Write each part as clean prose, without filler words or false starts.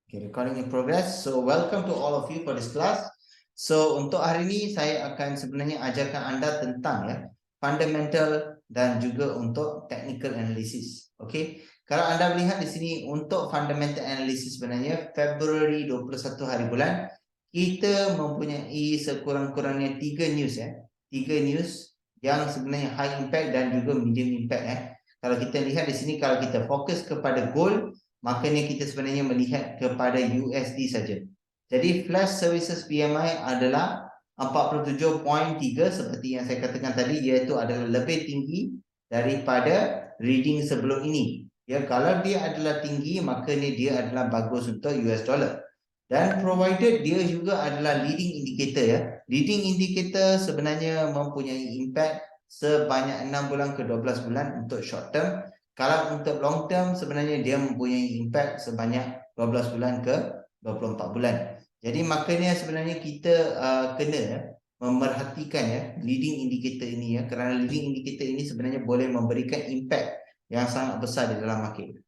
Okay, recording in progress. So welcome to all of you for this class. So untuk hari ini saya akan sebenarnya ajarkan anda tentang fundamental dan juga untuk technical analysis. Okay, kalau anda melihat di sini untuk fundamental analysis sebenarnya Februari 21 hari bulan kita mempunyai sekurang-kurangnya 3 news 3 news yang sebenarnya high impact dan juga medium impact Kalau kita lihat di sini, kalau kita fokus kepada gold, makanya kita sebenarnya melihat kepada USD saja. Jadi flash services PMI adalah 47.3 seperti yang saya katakan tadi, iaitu adalah lebih tinggi daripada reading sebelum ini. Ya, kalau dia adalah tinggi, makanya dia adalah bagus untuk US dollar. Dan provided dia juga adalah leading indicator Leading indicator sebenarnya mempunyai impact sebanyak 6 bulan ke 12 bulan untuk short term. Kalau untuk long term sebenarnya dia mempunyai impact sebanyak 12 bulan ke 24 bulan. Jadi makanya sebenarnya kita kena memerhatikan leading indicator ini kerana leading indicator ini sebenarnya boleh memberikan impact yang sangat besar di dalam market.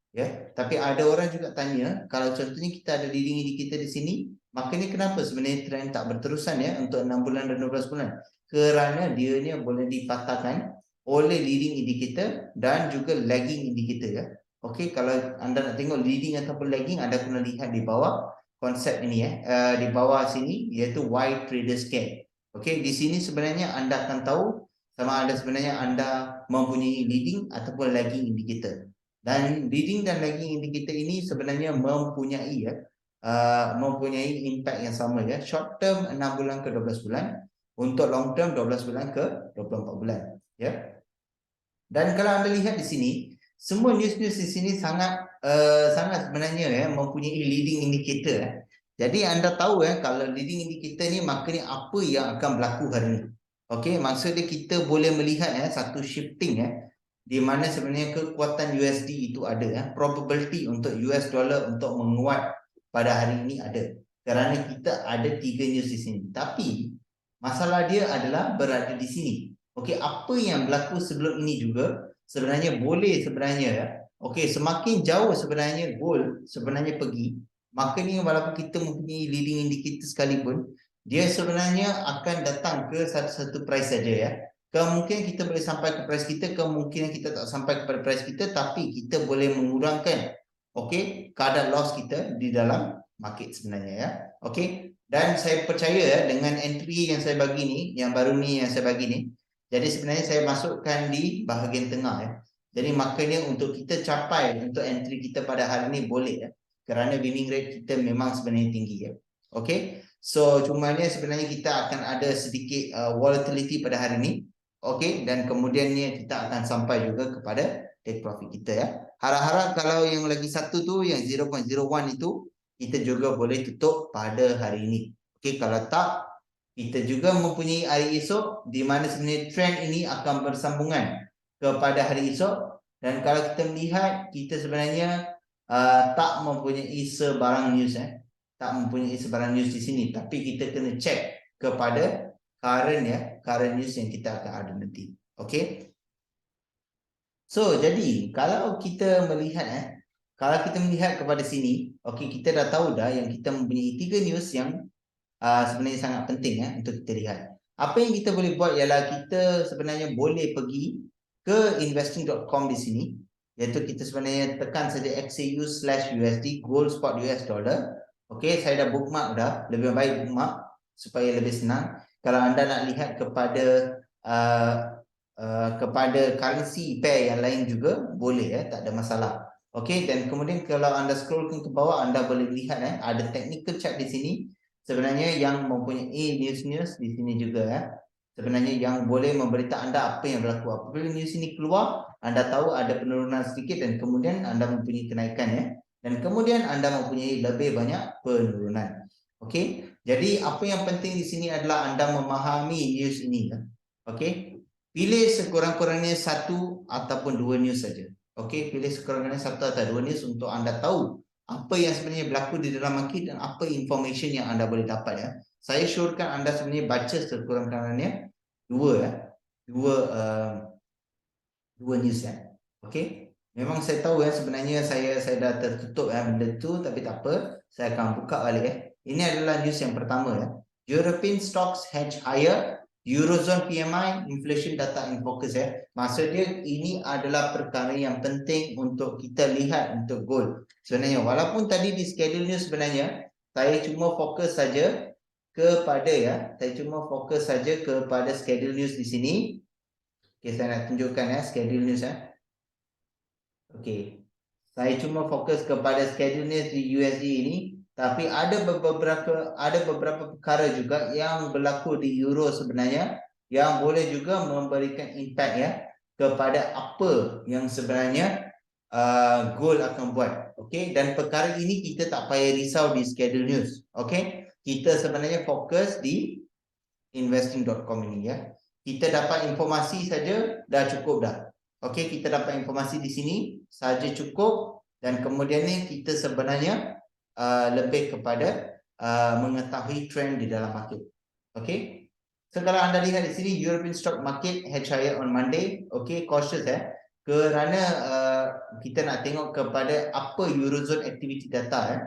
Tapi ada orang juga tanya, kalau contohnya kita ada leading indicator di sini, makanya kenapa sebenarnya trend tak berterusan untuk 6 bulan dan 12 bulan? Kerana dia ni boleh dipatahkan oleh leading indicator dan juga lagging indicator Okey, kalau anda nak tengok leading ataupun lagging, anda kena lihat di bawah konsep ini di bawah sini, iaitu Y trader scan. Okey, di sini sebenarnya anda akan tahu sama ada sebenarnya anda mempunyai leading ataupun lagging indicator. Dan leading dan lagging indicator ini sebenarnya mempunyai mempunyai impact yang sama Short term 6 bulan ke 12 bulan, untuk long term 12 bulan ke 24 bulan Dan kalau anda lihat di sini, semua news-news di sini sangat sangat sebenarnya mempunyai leading indicator Jadi anda tahu kalau leading indicator ni, maknanya apa yang akan berlaku hari ini. Okey, maksudnya kita boleh melihat satu shifting di mana sebenarnya kekuatan USD itu ada probability untuk US dollar untuk menguat pada hari ini ada, kerana kita ada 3 news di sini. Tapi masalah dia adalah berada di sini. Okey, apa yang berlaku sebelum ini juga sebenarnya boleh sebenarnya okey, semakin jauh sebenarnya gold sebenarnya pergi, maknanya walaupun kita mempunyai leading indicator sekalipun, dia sebenarnya akan datang ke satu-satu price saja Kemungkinan kita boleh sampai ke price kita, kemungkinan kita tak sampai kepada price kita, tapi kita boleh mengurangkan kadar loss kita di dalam market sebenarnya Okey, dan saya percaya dengan entry yang saya bagi ni, yang baru ni yang saya bagi ni, jadi sebenarnya saya masukkan di bahagian tengah Jadi makanya untuk kita capai untuk entry kita pada hari ni boleh kerana winning rate kita memang sebenarnya tinggi Okey, so cumanya sebenarnya kita akan ada sedikit volatility pada hari ni. Okey, dan kemudiannya kita akan sampai juga kepada take profit kita Harap-harap kalau yang lagi satu tu, yang 0.01 itu, kita juga boleh tutup pada hari ini. Okey, kalau tak, kita juga mempunyai hari esok di mana sebenarnya trend ini akan bersambungan kepada hari esok. Dan kalau kita melihat, kita sebenarnya tak mempunyai sebarang news tak mempunyai sebarang news di sini, tapi kita kena check kepada current news yang kita akan ada nanti. Okey. So, jadi kalau kita melihat kalau kita melihat kepada sini, okey, kita dah tahu dah yang kita mempunyai 3 news yang sebenarnya sangat penting untuk kita lihat. Apa yang kita boleh buat ialah kita sebenarnya boleh pergi ke investing.com di sini, iaitu kita sebenarnya tekan saja XAU/USD gold spot US dollar. Okey, saya dah bookmark dah, lebih baik bookmark supaya lebih senang. Kalau anda nak lihat kepada kepada currency pair yang lain juga boleh tak ada masalah. Okey, dan kemudian kalau anda scroll ke bawah, anda boleh lihat ada technical chart di sini sebenarnya yang mempunyai news-news di sini juga sebenarnya yang boleh memberitahu anda apa yang berlaku. Apabila news ini keluar, anda tahu ada penurunan sedikit dan kemudian anda mempunyai kenaikan dan kemudian anda mempunyai lebih banyak penurunan. Okey, jadi apa yang penting di sini adalah anda memahami news ini Okey, pilih sekurang-kurangnya satu ataupun dua news saja. Okey, pilih sekurang-kurangnya satu atau dua news untuk anda tahu apa yang sebenarnya berlaku di dalam market dan apa information yang anda boleh dapat Saya syorkan anda sebenarnya baca sekurang-kurangnya dua dua news Okey. Memang saya tahu ya, sebenarnya saya dah tertutup benda tu, tapi tak apa, saya akan buka balik. Ini adalah news yang pertama ya. European stocks hedge higher, Eurozone PMI, inflation data in focus ya. Maksud dia ini adalah perkara yang penting untuk kita lihat untuk gold. Sebenarnya walaupun tadi di schedule news sebenarnya saya cuma fokus saja kepada schedule news di sini. Okay, saya nak tunjukkan schedule news ya. Okay, saya cuma fokus kepada schedule news di USD ini, tapi ada beberapa perkara juga yang berlaku di euro sebenarnya yang boleh juga memberikan impact ya kepada apa yang sebenarnya gold akan buat. Okay, dan perkara ini kita tak payah risau di schedule news. Okay, kita sebenarnya fokus di investing.com ini ya. Kita dapat informasi saja dah cukup dah. Okey, kita dapat informasi di sini saja cukup, dan kemudian ni kita sebenarnya lebih kepada mengetahui trend di dalam market. Okey. So kalau anda lihat di sini European stock market hedge higher on Monday. Okey, cautious kerana kita nak tengok kepada apa Eurozone activity data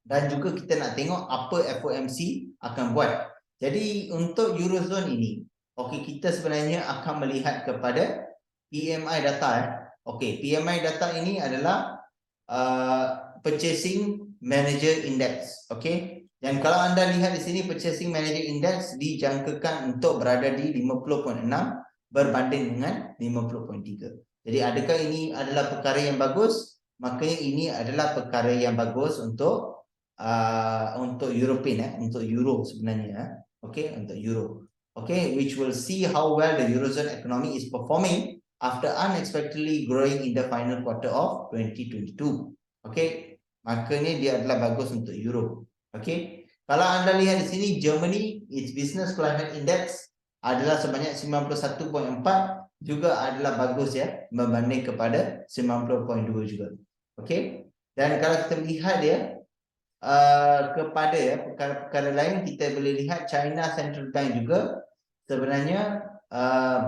dan juga kita nak tengok apa FOMC akan buat. Jadi untuk Eurozone ini, okey, kita sebenarnya akan melihat kepada PMI data. Okey, PMI data ini adalah Purchasing Manager Index. Okey, dan kalau anda lihat di sini Purchasing Manager Index dijangkakan untuk berada di 50.6 berbanding dengan 50.3. Jadi adakah ini adalah perkara yang bagus? Makanya ini adalah perkara yang bagus untuk European untuk euro sebenarnya okay, untuk euro, okay, which will see how well the Eurozone economy is performing after unexpectedly growing in the final quarter of 2022. Okay, makanya dia adalah bagus untuk euro. Okay, kalau anda lihat di sini Germany, its business climate index adalah sebanyak 91.4, juga adalah bagus ya berbanding kepada 90.2 juga. Okay, dan kalau kita melihat dia kepada perkara-perkara lain, kita boleh lihat China Central Bank juga sebenarnya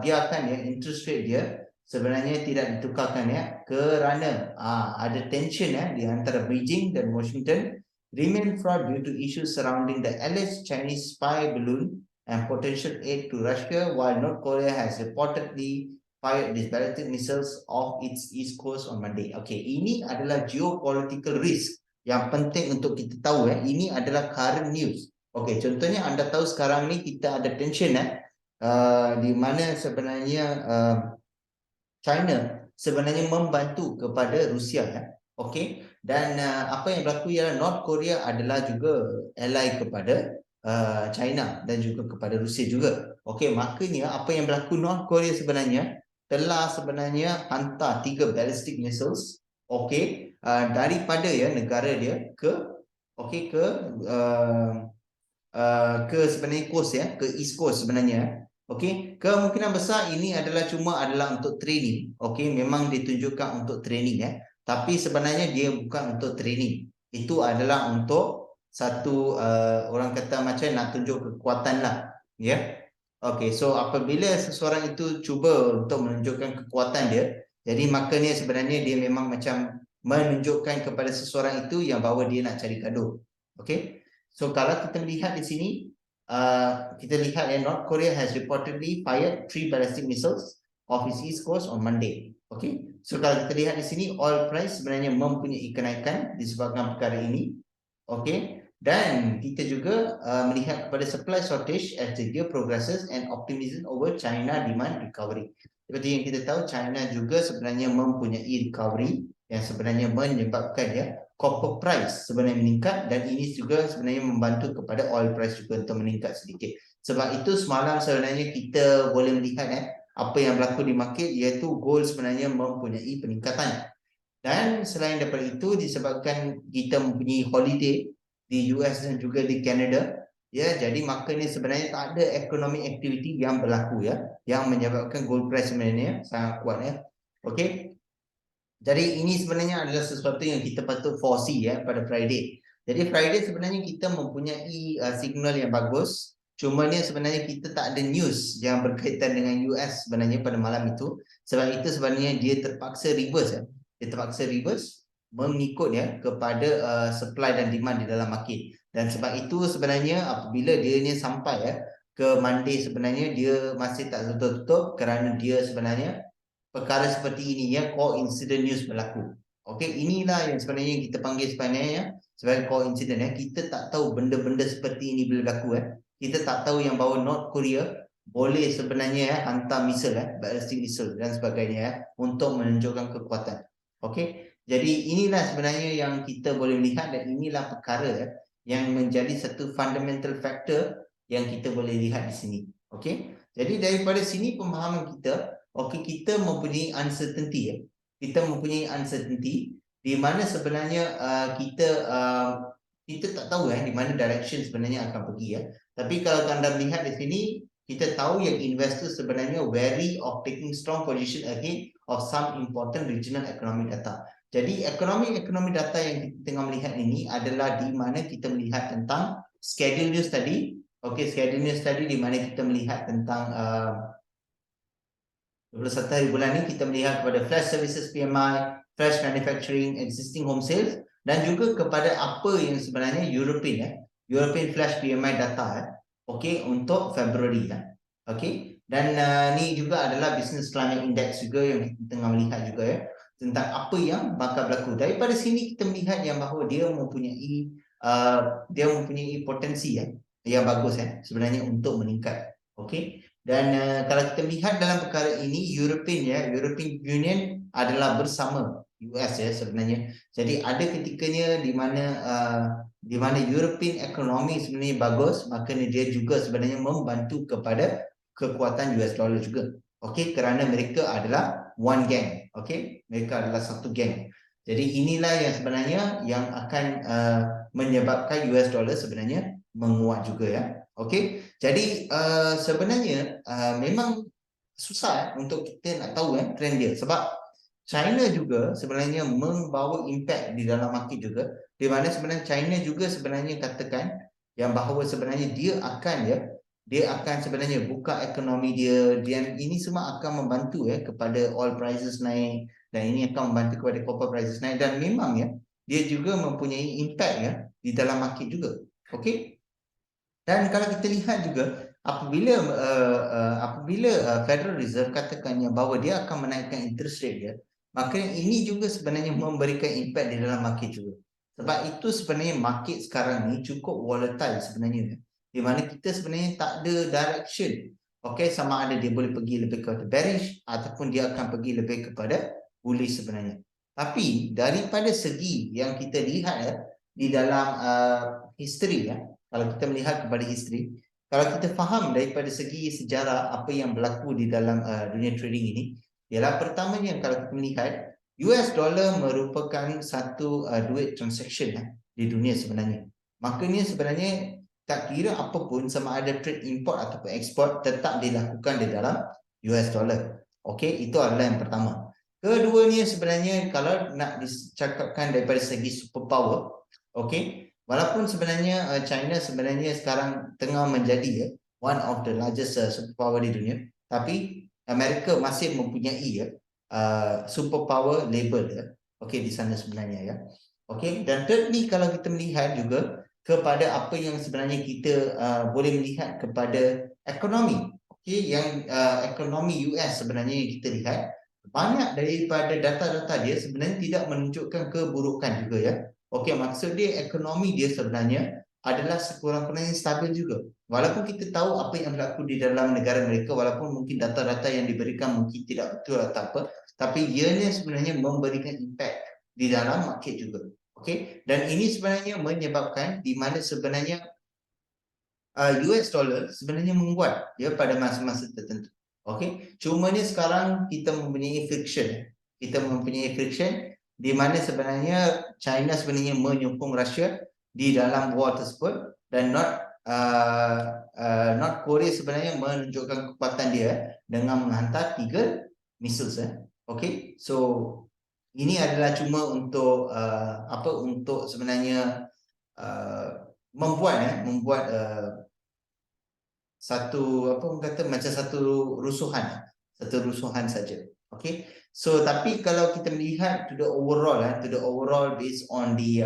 biarkan interest rate dia sebenarnya tidak ditukarkan kerana ada tension di antara Beijing dan Washington remain fraud due to issues surrounding the alleged Chinese spy balloon and potential aid to Russia, while North Korea has reportedly fired these ballistic missiles off its east coast on Monday. Okay, ini adalah geopolitical risk yang penting untuk kita tahu ini adalah current news. Okey, contohnya anda tahu sekarang ni kita ada tension di mana sebenarnya China sebenarnya membantu kepada Rusia Okey, dan apa yang berlaku ialah North Korea adalah juga ally kepada China dan juga kepada Rusia juga. Okey, makanya apa yang berlaku, North Korea sebenarnya telah sebenarnya hantar 3 ballistic missiles okey daripada negara dia ke ke sebenarnya coast ke east coast sebenarnya. Okey, kemungkinan besar ini adalah untuk training. Okey, memang ditunjukkan untuk training tapi sebenarnya dia bukan untuk training. Itu adalah untuk satu orang kata macam nak tunjuk kekuatan lah Okey, so apabila seseorang itu cuba untuk menunjukkan kekuatan dia, jadi makanya sebenarnya dia memang macam menunjukkan kepada seseorang itu yang bahawa dia nak cari gaduh. Okey, so kalau kita lihat di sini, kita lihat North Korea has reportedly fired 3 ballistic missiles off its east coast on Monday. Okey, so kalau kita lihat di sini, oil price sebenarnya mempunyai kenaikan disebabkan perkara ini. Okey, dan kita juga melihat kepada supply shortage as the year progresses and optimism over China demand recovery. Seperti yang kita tahu, China juga sebenarnya mempunyai recovery yang sebenarnya menyebabkan copper price sebenarnya meningkat, dan ini juga sebenarnya membantu kepada oil price juga untuk meningkat sedikit. Sebab itu semalam sebenarnya kita boleh melihat apa yang berlaku di market, iaitu gold sebenarnya mempunyai peningkatan. Dan selain daripada itu, disebabkan kita mempunyai holiday di US dan juga di Canada, jadi makanya sebenarnya tak ada economic activity yang berlaku yang menyebabkan gold price sebenarnya sangat kuat Okey, jadi ini sebenarnya adalah sesuatu yang kita patut foresee pada Friday. Jadi Friday sebenarnya kita mempunyai signal yang bagus, cuma ni sebenarnya kita tak ada news yang berkaitan dengan US sebenarnya pada malam itu. Sebab itu sebenarnya dia terpaksa reverse. Dia terpaksa reverse mengikut kepada supply dan demand di dalam market. Dan sebab itu sebenarnya apabila dia ni sampai ke Monday, sebenarnya dia masih tak tutup kerana dia sebenarnya perkara seperti ini coincident news berlaku. Okey, inilah yang sebenarnya kita panggil sebenarnya sebagai coincident. Kita tak tahu benda-benda seperti ini boleh berlaku. Kita tak tahu yang bahawa North Korea boleh sebenarnya hantar misil, ballistic missile dan sebagainya untuk menunjukkan kekuatan. Okey, jadi inilah sebenarnya yang kita boleh lihat, dan inilah perkara yang menjadi satu fundamental factor yang kita boleh lihat di sini. Okey, jadi daripada sini pemahaman kita, okey, kita mempunyai uncertainty. Kita mempunyai uncertainty di mana sebenarnya kita tak tahu di mana direction sebenarnya akan pergi. Tapi kalau anda melihat di sini, kita tahu yang investor sebenarnya wary of taking strong position ahead of some important regional economic data. Jadi ekonomi data yang kita tengah melihat ini adalah di mana kita melihat tentang schedule news tadi. Okey, schedule news tadi di mana kita melihat tentang 21 hari bulan ni kita melihat kepada flash services PMI, flash manufacturing, existing home sales, dan juga kepada apa yang sebenarnya European flash PMI data okey, untuk Februari okey. Dan ni juga adalah business climate index juga yang kita tengah melihat juga tentang apa yang bakal berlaku. Daripada sini kita melihat yang bahawa dia mempunyai potensi yang bagus sebenarnya untuk meningkat. Okey. Dan kalau kita melihat dalam perkara ini, European Union adalah bersama US sebenarnya. Jadi ada ketikanya di mana European economy sebenarnya bagus, maka dia juga sebenarnya membantu kepada kekuatan US dollar juga. Okey, kerana mereka adalah one gang. Okey, mereka adalah satu gang. Jadi inilah yang sebenarnya yang akan menyebabkan US dollar sebenarnya menguat juga Okey, jadi sebenarnya memang susah untuk kita nak tahu trend dia, sebab China juga sebenarnya membawa impact di dalam market juga, di mana sebenarnya China juga sebenarnya katakan yang bahawa sebenarnya dia akan sebenarnya buka ekonomi dia, dan ini semua akan membantu kepada oil prices naik, dan ini akan membantu kepada copper prices naik, dan memang dia juga mempunyai impact di dalam market juga. Okey. Dan kalau kita lihat juga apabila Federal Reserve katakan bahawa dia akan menaikkan interest rate dia, maka ini juga sebenarnya memberikan impact di dalam market juga. Sebab itu sebenarnya market sekarang ni cukup volatile sebenarnya, di mana kita sebenarnya tak ada direction. Okey, sama ada dia boleh pergi lebih kepada bearish ataupun dia akan pergi lebih kepada bullish sebenarnya. Tapi daripada segi yang kita lihat di dalam history kalau kita melihat kepada history, kalau kita faham daripada segi sejarah apa yang berlaku di dalam dunia trading ini, ialah pertamanya kalau kita melihat US dollar merupakan satu duit transaction di dunia sebenarnya. Makanya sebenarnya tak kira apapun, sama ada trade import ataupun export, tetap dilakukan di dalam US dollar. Okey, itu adalah yang pertama. Keduanya sebenarnya kalau nak dicakapkan daripada segi superpower, okey, walaupun sebenarnya China sebenarnya sekarang tengah menjadi one of the largest superpower di dunia, tapi Amerika masih mempunyai superpower label okey di sana sebenarnya Okey, dan thirdly kalau kita melihat juga kepada apa yang sebenarnya kita boleh melihat kepada ekonomi, okey, yang ekonomi US sebenarnya yang kita lihat, banyak daripada data-data dia sebenarnya tidak menunjukkan keburukan juga Okey, maksud dia ekonomi dia sebenarnya adalah sekurang-kurangnya stabil juga. Walaupun kita tahu apa yang berlaku di dalam negara mereka, walaupun mungkin data-data yang diberikan mungkin tidak betul atau apa, tapi ianya sebenarnya memberikan impact di dalam market juga. Okey, dan ini sebenarnya menyebabkan di mana sebenarnya US dollar sebenarnya menguat pada masa-masa tertentu. Okey, cuma ni sekarang kita mempunyai friction. Kita mempunyai friction di mana sebenarnya China sebenarnya menyokong Russia di dalam war tersebut, dan North Korea sebenarnya menunjukkan kekuatan dia dengan menghantar 3 missiles Okey, so ini adalah cuma untuk untuk sebenarnya membuat satu apa orang kata macam satu rusuhan saja. Okay, so tapi kalau kita melihat to the overall based on the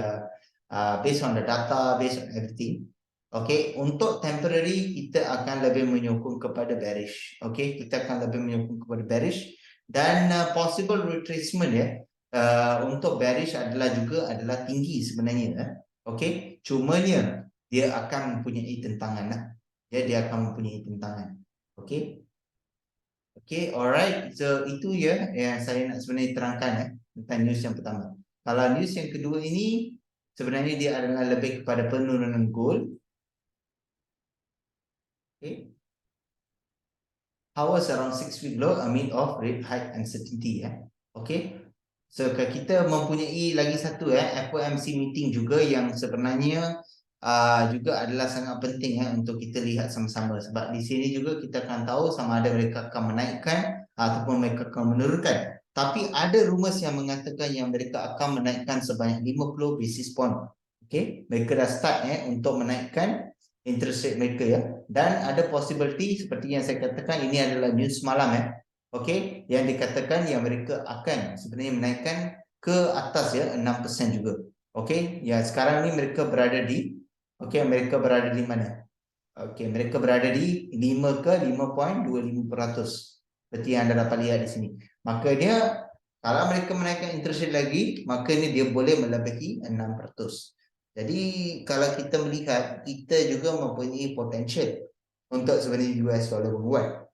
data, based on everything, okay, untuk temporary kita akan lebih menyokong kepada bearish. Okay, kita akan lebih menyokong kepada bearish dan possible retracement ya. Untuk bearish adalah tinggi sebenarnya. Okay, cumanya dia akan mempunyai tentangan lah. Ya, dia akan mempunyai tentangan. Okay. Okay, alright. So itu ya yang saya nak sebenarnya terangkan tentang news yang pertama. Kalau news yang kedua ini sebenarnya dia adalah lebih kepada penurunan gold. Okay. Hours around 6-week low amid of rate hike uncertainty Okay. So kita mempunyai lagi satu FOMC meeting juga yang sebenarnya juga adalah sangat penting untuk kita lihat sama-sama, sebab di sini juga kita akan tahu sama ada mereka akan menaikkan ataupun mereka akan menurunkan. Tapi ada rumours yang mengatakan yang mereka akan menaikkan sebanyak 50 basis point. Okay, mereka dah start untuk menaikkan interest rate mereka dan ada possibility seperti yang saya katakan, ini adalah news semalam okay, yang dikatakan yang mereka akan sebenarnya menaikkan ke atas 6% juga. Okay, ya sekarang ni mereka berada di mereka berada di mana? Okay, mereka berada di 5 ke 5.25%. Seperti yang anda dapat lihat di sini. Maka dia, kalau mereka menaikkan interest rate lagi, maka ni dia boleh melebihi 6%. Jadi kalau kita melihat, kita juga mempunyai potential untuk sebenarnya US dollar menguat.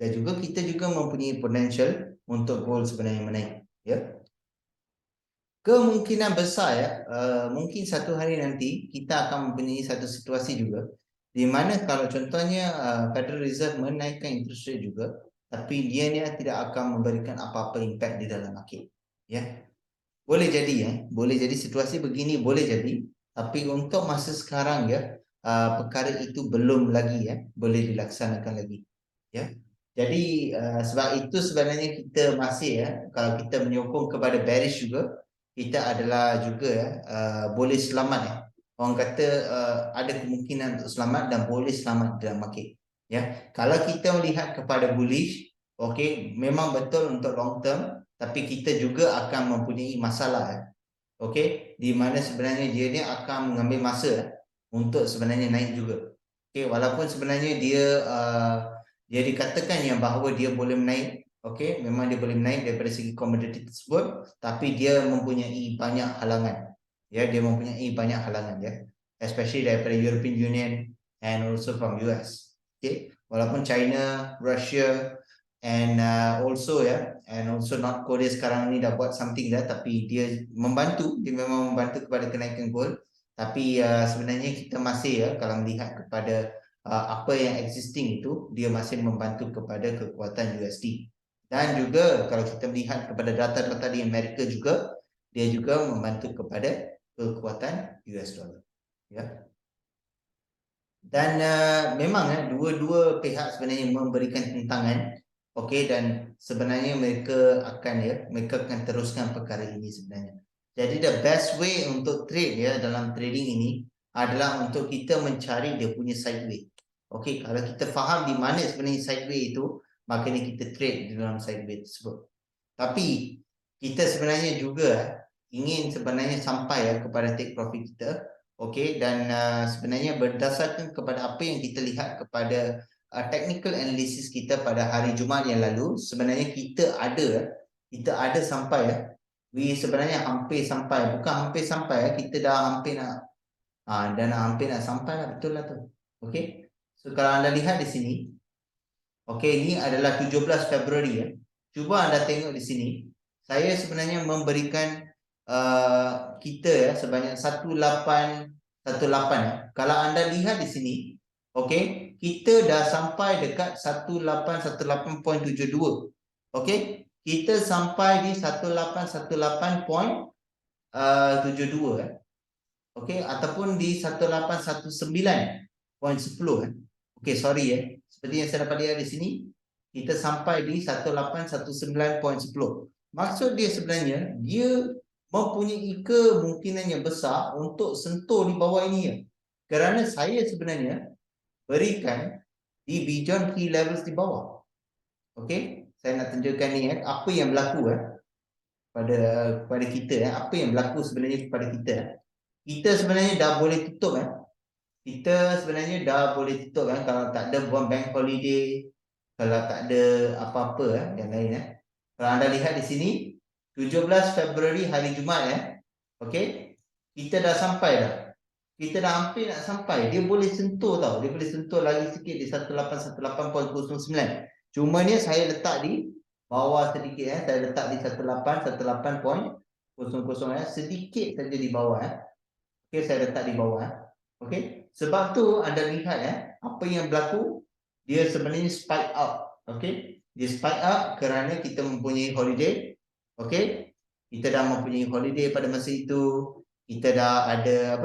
Dan juga kita juga mempunyai potential untuk gold sebenarnya menaik. Ya. Kemungkinan besar mungkin satu hari nanti kita akan mempunyai satu situasi juga di mana kalau contohnya Federal Reserve menaikkan interest rate juga, tapi dia ni tidak akan memberikan apa-apa impact di dalam market. Ya, boleh jadi boleh jadi situasi begini, boleh jadi. Tapi untuk masa sekarang perkara itu belum lagi boleh dilaksanakan lagi. Ya. Jadi sebab itu sebenarnya kita masih kalau kita menyokong kepada bearish juga, kita adalah juga boleh selamat orang kata ada kemungkinan untuk selamat dan boleh selamat dalam market. Ya, kalau kita melihat kepada bullish, okey, memang betul untuk long term, tapi kita juga akan mempunyai masalah okey, di mana sebenarnya dia ni akan mengambil masa untuk sebenarnya naik juga. Okey, walaupun sebenarnya dia dikatakan yang bahawa dia boleh menaik, okey, memang dia boleh menaik daripada segi komoditi tersebut, tapi dia mempunyai banyak halangan. Ya, dia mempunyai banyak halangan especially daripada European Union and also from US. Okey, walaupun China, Russia and also and also North Korea sekarang ni dah buat something tapi dia memang membantu kepada kenaikan gold. Tapi sebenarnya kita masih kalau melihat kepada apa yang existing itu, dia masih membantu kepada kekuatan USD. Dan juga kalau kita melihat kepada data-data di Amerika juga, dia juga membantu kepada kekuatan US dollar. Ya. Dan memang dua-dua pihak sebenarnya memberikan tentangan. Okey, dan sebenarnya mereka akan teruskan perkara ini sebenarnya. Jadi the best way untuk trade dalam trading ini adalah untuk kita mencari dia punya sideway. Okey, kalau kita faham di mana sebenarnya sideway itu, maka ni kita trade di dalam sideway tersebut. Tapi kita sebenarnya juga ingin sebenarnya sampai kepada take profit kita. Okey, dan sebenarnya berdasarkan kepada apa yang kita lihat kepada technical analysis kita pada hari Jumaat yang lalu, sebenarnya kita ada sampai sebenarnya hampir sampai, bukan hampir sampai kita dah hampir nak hampir nak sampai lah, betul lah tu. Okey. So kalau anda lihat di sini, okey, ini adalah 17 Februari Cuba anda tengok di sini. Saya sebenarnya memberikan kita sebanyak 1818 Kalau anda lihat di sini, okey, kita dah sampai dekat 1818.72. Okey, kita sampai di 1818.72 okey, ataupun di 1819.10 okey, sorry seperti yang saya dapat lihat di sini, kita sampai di 1819.10. Maksud dia sebenarnya dia mempunyai kemungkinan yang besar untuk sentuh di bawah ini kerana saya sebenarnya berikan di beyond key levels di bawah. Okey, saya nak tunjukkan ni apa yang berlaku pada kita apa yang berlaku sebenarnya kepada kita. Kita sebenarnya dah boleh tutup kita sebenarnya dah boleh tutup kalau tak ada buang bank holiday, kalau tak ada apa-apa yang lain Kalau anda lihat di sini 17 Februari hari Jumaat okey, kita dah sampai dah. Kita dah hampir nak sampai. Dia boleh sentuh tau. Dia boleh sentuh lagi sikit di 1818.09. Cuma ni saya letak di bawah sedikit Saya letak di 18.00 sedikit saja di bawah Okey, saya letak di bawah Okey. Sebab tu anda lihat apa yang berlaku, dia sebenarnya spike up. Okey. Dia spike up kerana kita mempunyai holiday. Okey. Kita dah mempunyai holiday pada masa itu. Kita dah ada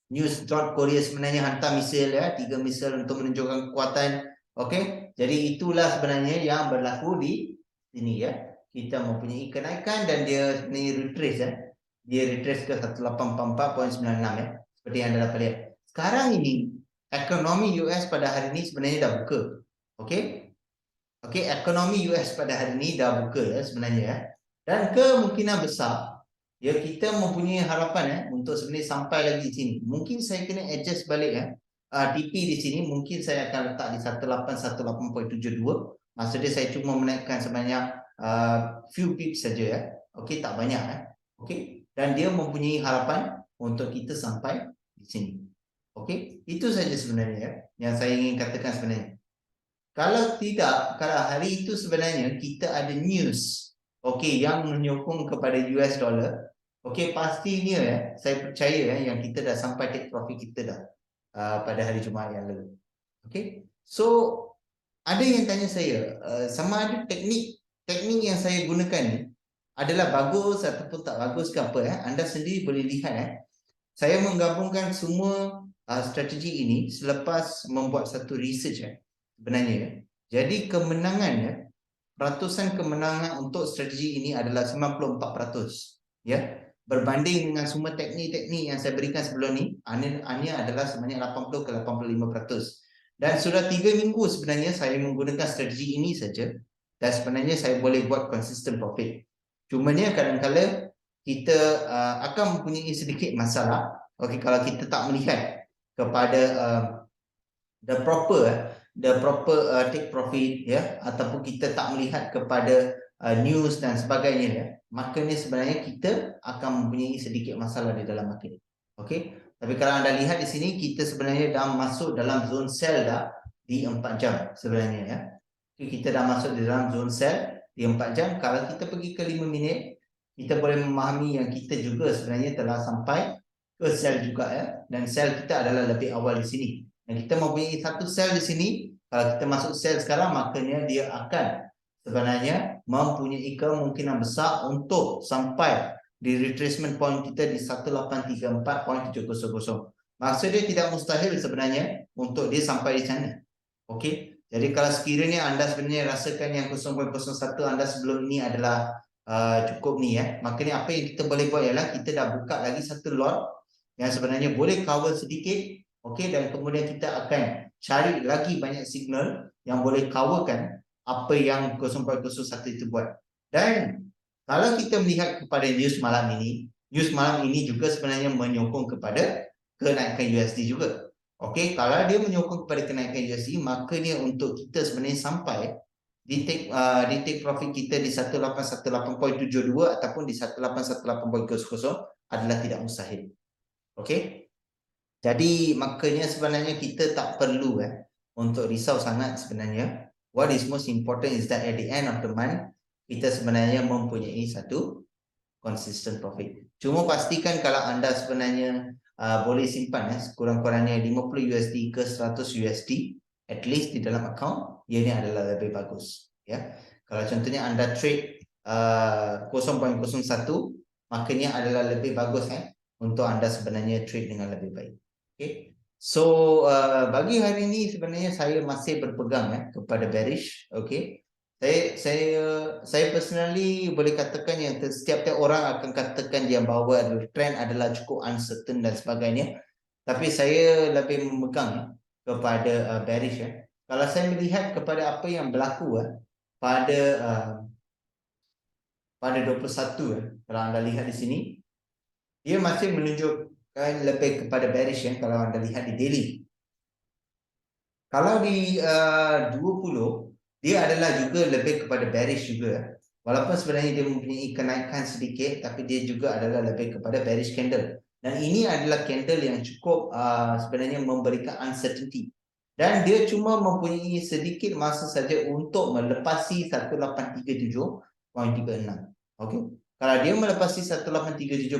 news North Korea sebenarnya hantar misil 3 misil untuk menunjukkan kekuatan. Okey. Jadi itulah sebenarnya yang berlaku di sini Kita mempunyai kenaikan dan dia sebenarnya retrace Dia retrace ke 1844.96 seperti yang anda dapat lihat. Sekarang ini ekonomi US pada hari ini sebenarnya dah buka. Okey. Okey, ekonomi US pada hari ini dah buka sebenarnya Dan kemungkinan besar kita mempunyai harapan untuk sebenarnya sampai lagi di sini. Mungkin saya kena adjust balik TP di sini mungkin saya akan letak di 1818.72. Maksudnya saya cuma menaikkan sebanyak few pips saja Okey, tak banyak Okey. Dan dia mempunyai harapan untuk kita sampai di sini. Okey, itu saja sebenarnya yang saya ingin katakan sebenarnya. Kalau tidak, kalau hari itu sebenarnya kita ada news okey yang menyokong kepada US dollar, okey pastinya saya percaya yang kita dah sampai take profit kita dah pada hari Jumaat yang lalu. Okey. So ada yang tanya saya sama ada teknik yang saya gunakan ni adalah bagus ataupun tak bagus ke apa anda sendiri boleh lihat saya menggabungkan semua strategi ini selepas membuat satu research sebenarnya. Jadi kemenangan peratusan kemenangan untuk strategi ini adalah 94%. Berbanding dengan semua teknik-teknik yang saya berikan sebelum ni, ini adalah sebanyak 80 ke 85%. Dan sudah 3 minggu sebenarnya saya menggunakan strategi ini saja dan sebenarnya saya boleh buat consistent profit. Cumanya kadang-kadang kita akan mempunyai sedikit masalah kalau kita tak melihat kepada the proper take profit ataupun kita tak melihat kepada news dan sebagainya makanya sebenarnya kita akan mempunyai sedikit masalah di dalam market. Okey, tapi kalau anda lihat di sini kita sebenarnya dah masuk dalam zone sell dah di 4 jam sebenarnya kita dah masuk di dalam zone sell di 4 jam. Kalau kita pergi ke 5 minit kita boleh memahami yang kita juga sebenarnya telah sampai ke sell juga dan sell kita adalah lebih awal di sini. Dan kita mempunyai satu sell di sini. Kalau kita masuk sell sekarang, maknanya dia akan sebenarnya mempunyai kemungkinan besar untuk sampai di retracement point kita di 1834.700. Maksudnya tidak mustahil sebenarnya untuk dia sampai di sana. Okey. Jadi kalau sekiranya anda sebenarnya rasakan yang 0.01 anda sebelum ini adalah cukup ni maknanya apa yang kita boleh buat ialah kita dah buka lagi satu lot yang sebenarnya boleh cover sedikit. Okey, dan kemudian kita akan cari lagi banyak signal yang boleh coverkan apa yang 0.01 itu buat. Dan kalau kita melihat kepada news malam ini juga sebenarnya menyokong kepada kenaikan USD juga. Okey, kalau dia menyokong kepada kenaikan USD, makanya untuk kita sebenarnya sampai di take profit kita di 1818.72 ataupun di 1818.00 adalah tidak mustahil. Okey. Jadi makanya sebenarnya kita tak perlu untuk risau sangat sebenarnya. What is most important is that at the end of the month kita sebenarnya mempunyai satu consistent profit. Cuma pastikan kalau anda sebenarnya boleh simpan sekurang-kurangnya 50 USD ke 100 USD at least di dalam account, ianya adalah lebih bagus Kalau contohnya anda trade 0.01 makanya adalah lebih bagus untuk anda sebenarnya trade dengan lebih baik. Okay. So bagi hari ini sebenarnya saya masih berpegang kepada bearish. Okay. Saya personally boleh katakan yang setiap orang akan katakan dia bahawa trend adalah cukup uncertain dan sebagainya. Tapi saya lebih memegang kepada bearish Kalau saya melihat kepada apa yang berlaku pada pada 21 kalau anda lihat di sini dia masih menunjukkan lebih kepada bearish kalau anda lihat di daily. Kalau di 20 dia adalah juga lebih kepada bearish juga. Walaupun sebenarnya dia mempunyai kenaikan sedikit tapi dia juga adalah lebih kepada bearish candle. Dan ini adalah candle yang cukup sebenarnya memberikan uncertainty. Dan dia cuma mempunyai sedikit masa saja untuk melepasi 1837.36. Okey. Kalau dia melepasi 1837.36,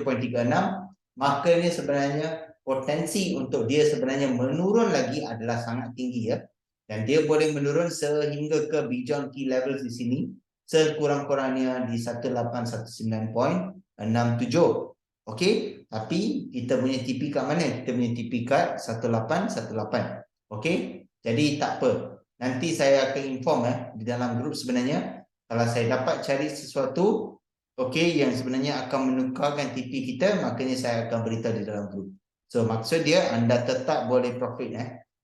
makanya sebenarnya potensi untuk dia sebenarnya menurun lagi adalah sangat tinggi dan dia boleh menurun sehingga ke beyond key levels di sini sekurang-kurangnya di 1819.67. Okey, tapi kita punya TP kat mana? Kita punya TP kat 1818. Okey, jadi tak apa, nanti saya akan inform di dalam grup sebenarnya kalau saya dapat cari sesuatu yang sebenarnya akan menukarkan TP kita, makanya saya akan beritahu di dalam grup. So maksud dia anda tetap boleh profit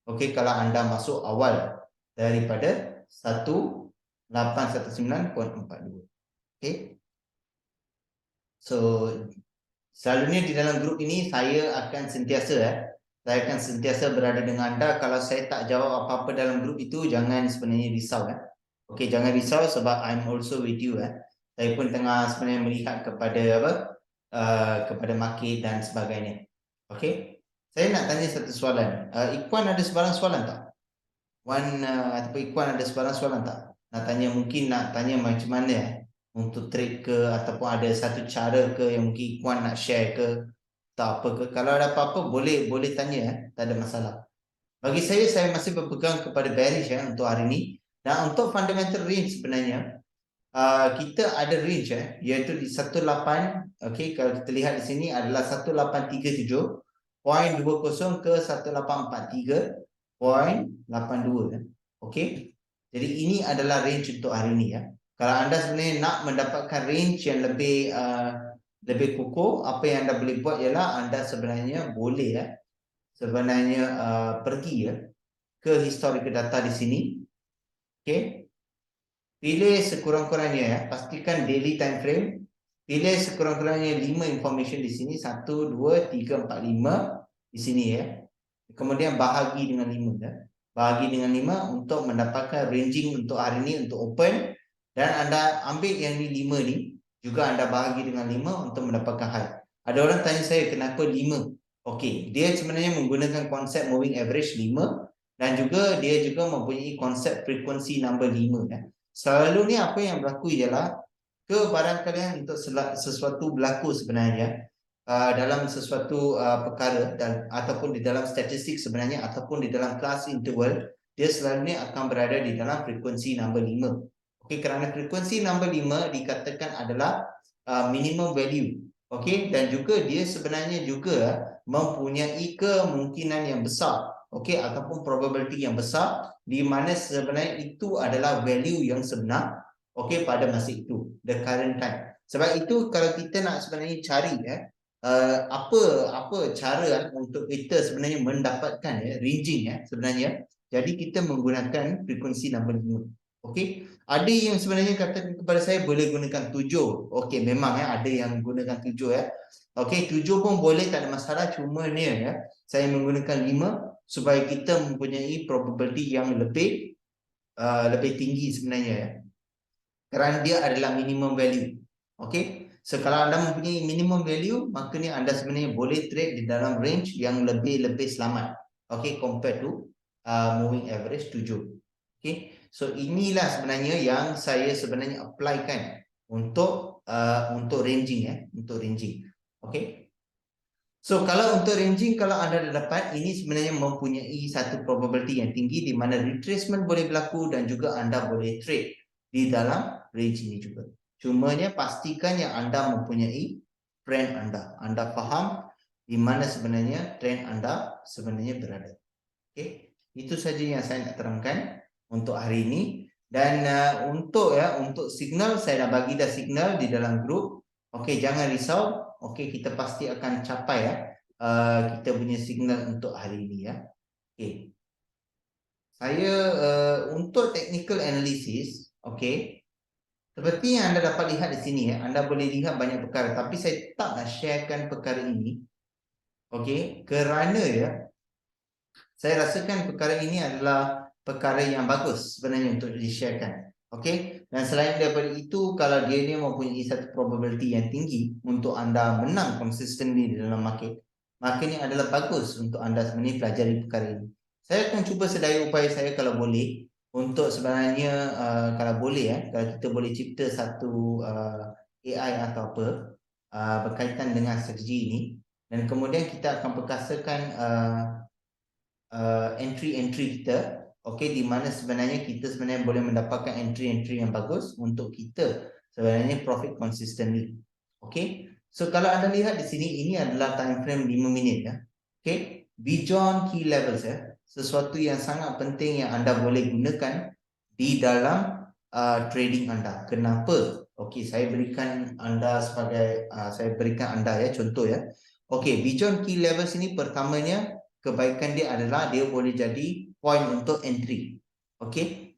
kalau anda masuk awal daripada 1819.42. Okay. So selalunya di dalam grup ini saya akan sentiasa berada dengan anda. Kalau saya tak jawab apa-apa dalam grup itu, jangan sebenarnya risau jangan risau sebab I'm also with you Saya pun tengah sebenarnya melihat kepada kepada market dan sebagainya. Okay. Saya nak tanya satu soalan. Ikhwan ada sebarang soalan tak? Wan ataupun Ikhwan ada sebarang soalan tak? Mungkin nak tanya macam mana untuk trade ke, ataupun ada satu cara ke yang mungkin Ikhwan nak share ke, tak apa ke. Kalau ada apa-apa boleh tanya tak ada masalah. Bagi saya masih berpegang kepada bearish untuk hari ini. Dan untuk fundamental range sebenarnya kita ada range iaitu di 18. Kalau kita lihat di sini adalah 1837.20 ke 1843.82 jadi ini adalah range untuk hari ini Kalau anda sebenarnya nak mendapatkan range yang lebih kukuh, apa yang anda boleh buat ialah anda sebenarnya boleh pergi ke historical data di sini. Pilih sekurang-kurangnya pastikan daily time frame. Pilih sekurang-kurangnya 5 information di sini, 1 2 3 4 5 di sini Kemudian bahagi dengan 5 Bahagi dengan 5 untuk mendapatkan ranging untuk hari ini untuk open, dan anda ambil yang ni 5 ni juga anda bahagi dengan 5 untuk mendapatkan high. Ada orang tanya saya kenapa 5? Dia sebenarnya menggunakan konsep moving average 5 dan juga dia juga mempunyai konsep frequency number 5 Selalunya apa yang berlaku ialah barangkali untuk sesuatu berlaku sebenarnya dalam sesuatu perkara ataupun di dalam statistik sebenarnya ataupun di dalam kelas interval, dia selalunya akan berada di dalam frekuensi nombor 5. Kerana frekuensi nombor 5 dikatakan adalah minimum value. Dan juga dia sebenarnya juga mempunyai kemungkinan yang besar ataupun probability yang besar di mana sebenarnya itu adalah value yang sebenar pada masa itu, the current time. Sebab itu kalau kita nak sebenarnya cari apa cara untuk kita sebenarnya mendapatkan ranging sebenarnya, jadi kita menggunakan frekuensi nombor 5. Ada yang sebenarnya kata kepada saya boleh gunakan 7. Memang ada yang gunakan 7 7 pun boleh, tak ada masalah. Cuma ni saya menggunakan 5 supaya kita mempunyai probability yang lebih tinggi sebenarnya kerana dia adalah minimum value. So kalau anda mempunyai minimum value, maka ni anda sebenarnya boleh trade di dalam range yang lebih selamat compared to moving average 7. So inilah sebenarnya yang saya sebenarnya applykan untuk ranging untuk ranging. So kalau untuk ranging, kalau anda dapat, ini sebenarnya mempunyai satu probability yang tinggi di mana retracement boleh berlaku dan juga anda boleh trade di dalam range ini juga. Cumanya pastikan yang anda mempunyai trend anda faham di mana sebenarnya trend anda sebenarnya berada. Itu saja yang saya nak terangkan untuk hari ini. Dan untuk signal, saya dah bagi signal di dalam grup. Jangan risau. Kita pasti akan capai kita punya signal untuk hari ini Saya untuk technical analysis, Okey. Seperti yang anda dapat lihat di sini anda boleh lihat banyak perkara, tapi saya tak nak sharekan perkara ini. Okey, kerana saya rasakan perkara ini adalah perkara yang bagus sebenarnya untuk di-sharekan. Okey, dan selain daripada itu, kalau dia ni mempunyai satu probability yang tinggi untuk anda menang consistently di dalam market, maka ini adalah bagus untuk anda sebenarnya pelajari perkara ini. Saya akan cuba sedaya upaya saya kalau boleh untuk sebenarnya kalau boleh kalau kita boleh cipta satu AI atau apa berkaitan dengan strategi ini, dan kemudian kita akan perkasakan entry-entry kita, okey, di mana sebenarnya kita sebenarnya boleh mendapatkan entry-entry yang bagus untuk kita sebenarnya profit consistently. Okey, so kalau anda lihat di sini, ini adalah time frame 5 minit okey, beyond key levels sesuatu yang sangat penting yang anda boleh gunakan di dalam trading anda. Kenapa? Okey, saya berikan anda sebagai contoh okey, beyond key levels ini pertamanya kebaikan dia adalah dia boleh jadi point untuk entry. Okey,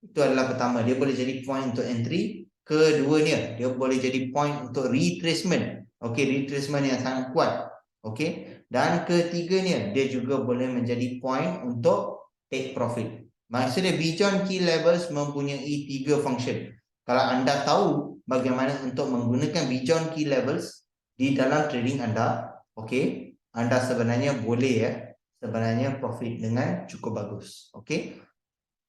itu adalah pertama, dia boleh jadi point untuk entry. Keduanya, dia boleh jadi point untuk retracement. Okey, retracement yang sangat kuat. Okey, dan ketiganya, dia juga boleh menjadi point untuk take profit. Maksudnya beyond key levels mempunyai 3 function. Kalau anda tahu bagaimana untuk menggunakan beyond key levels di dalam trading anda, okey, anda sebenarnya boleh sebenarnya profit dengan cukup bagus. Okey.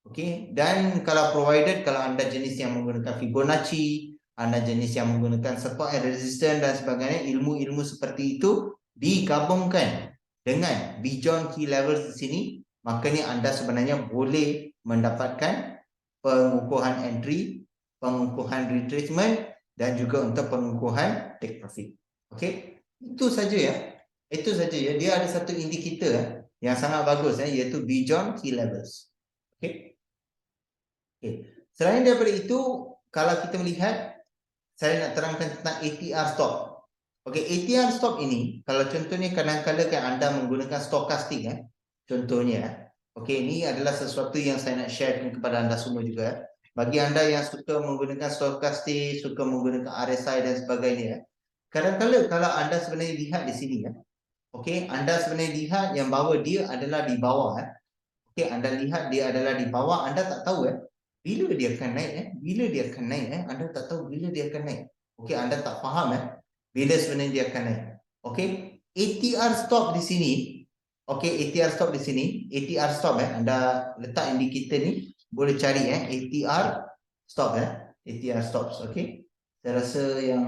Okey, dan kalau provided kalau anda jenis yang menggunakan Fibonacci, anda jenis yang menggunakan support and resistance dan sebagainya, ilmu-ilmu seperti itu digabungkan dengan beyond key levels di sini, makanya anda sebenarnya boleh mendapatkan pengukuhan entry, pengukuhan retracement dan juga untuk pengukuhan take profit. Okey, itu saja Itu saja Dia ada satu indikator yang sangat bagus iaitu beyond key levels. Okey. Okay. Selain daripada itu, kalau kita melihat, saya nak terangkan tentang ATR stop. Okey, ATR stop ini, kalau contohnya kadang-kadang kan anda menggunakan stokastik contohnya. Okey, ini adalah sesuatu yang saya nak share kepada anda semua juga. Bagi anda yang suka menggunakan stokastik, suka menggunakan RSI dan sebagainya, kadang-kadang kalau anda sebenarnya lihat di sini okey, anda sebenarnya lihat yang bahawa dia adalah di bawah okey, anda lihat dia adalah di bawah, anda tak tahu bila dia akan naik bila dia akan naik anda tak tahu bila dia akan naik. Okey, anda tak faham bila sebenarnya dia akan naik. Okey, ATR stop di sini. Okey, ATR stop di sini. ATR stop anda letak indikator ni, boleh cari ATR stop ATR stops. Okey, saya rasa yang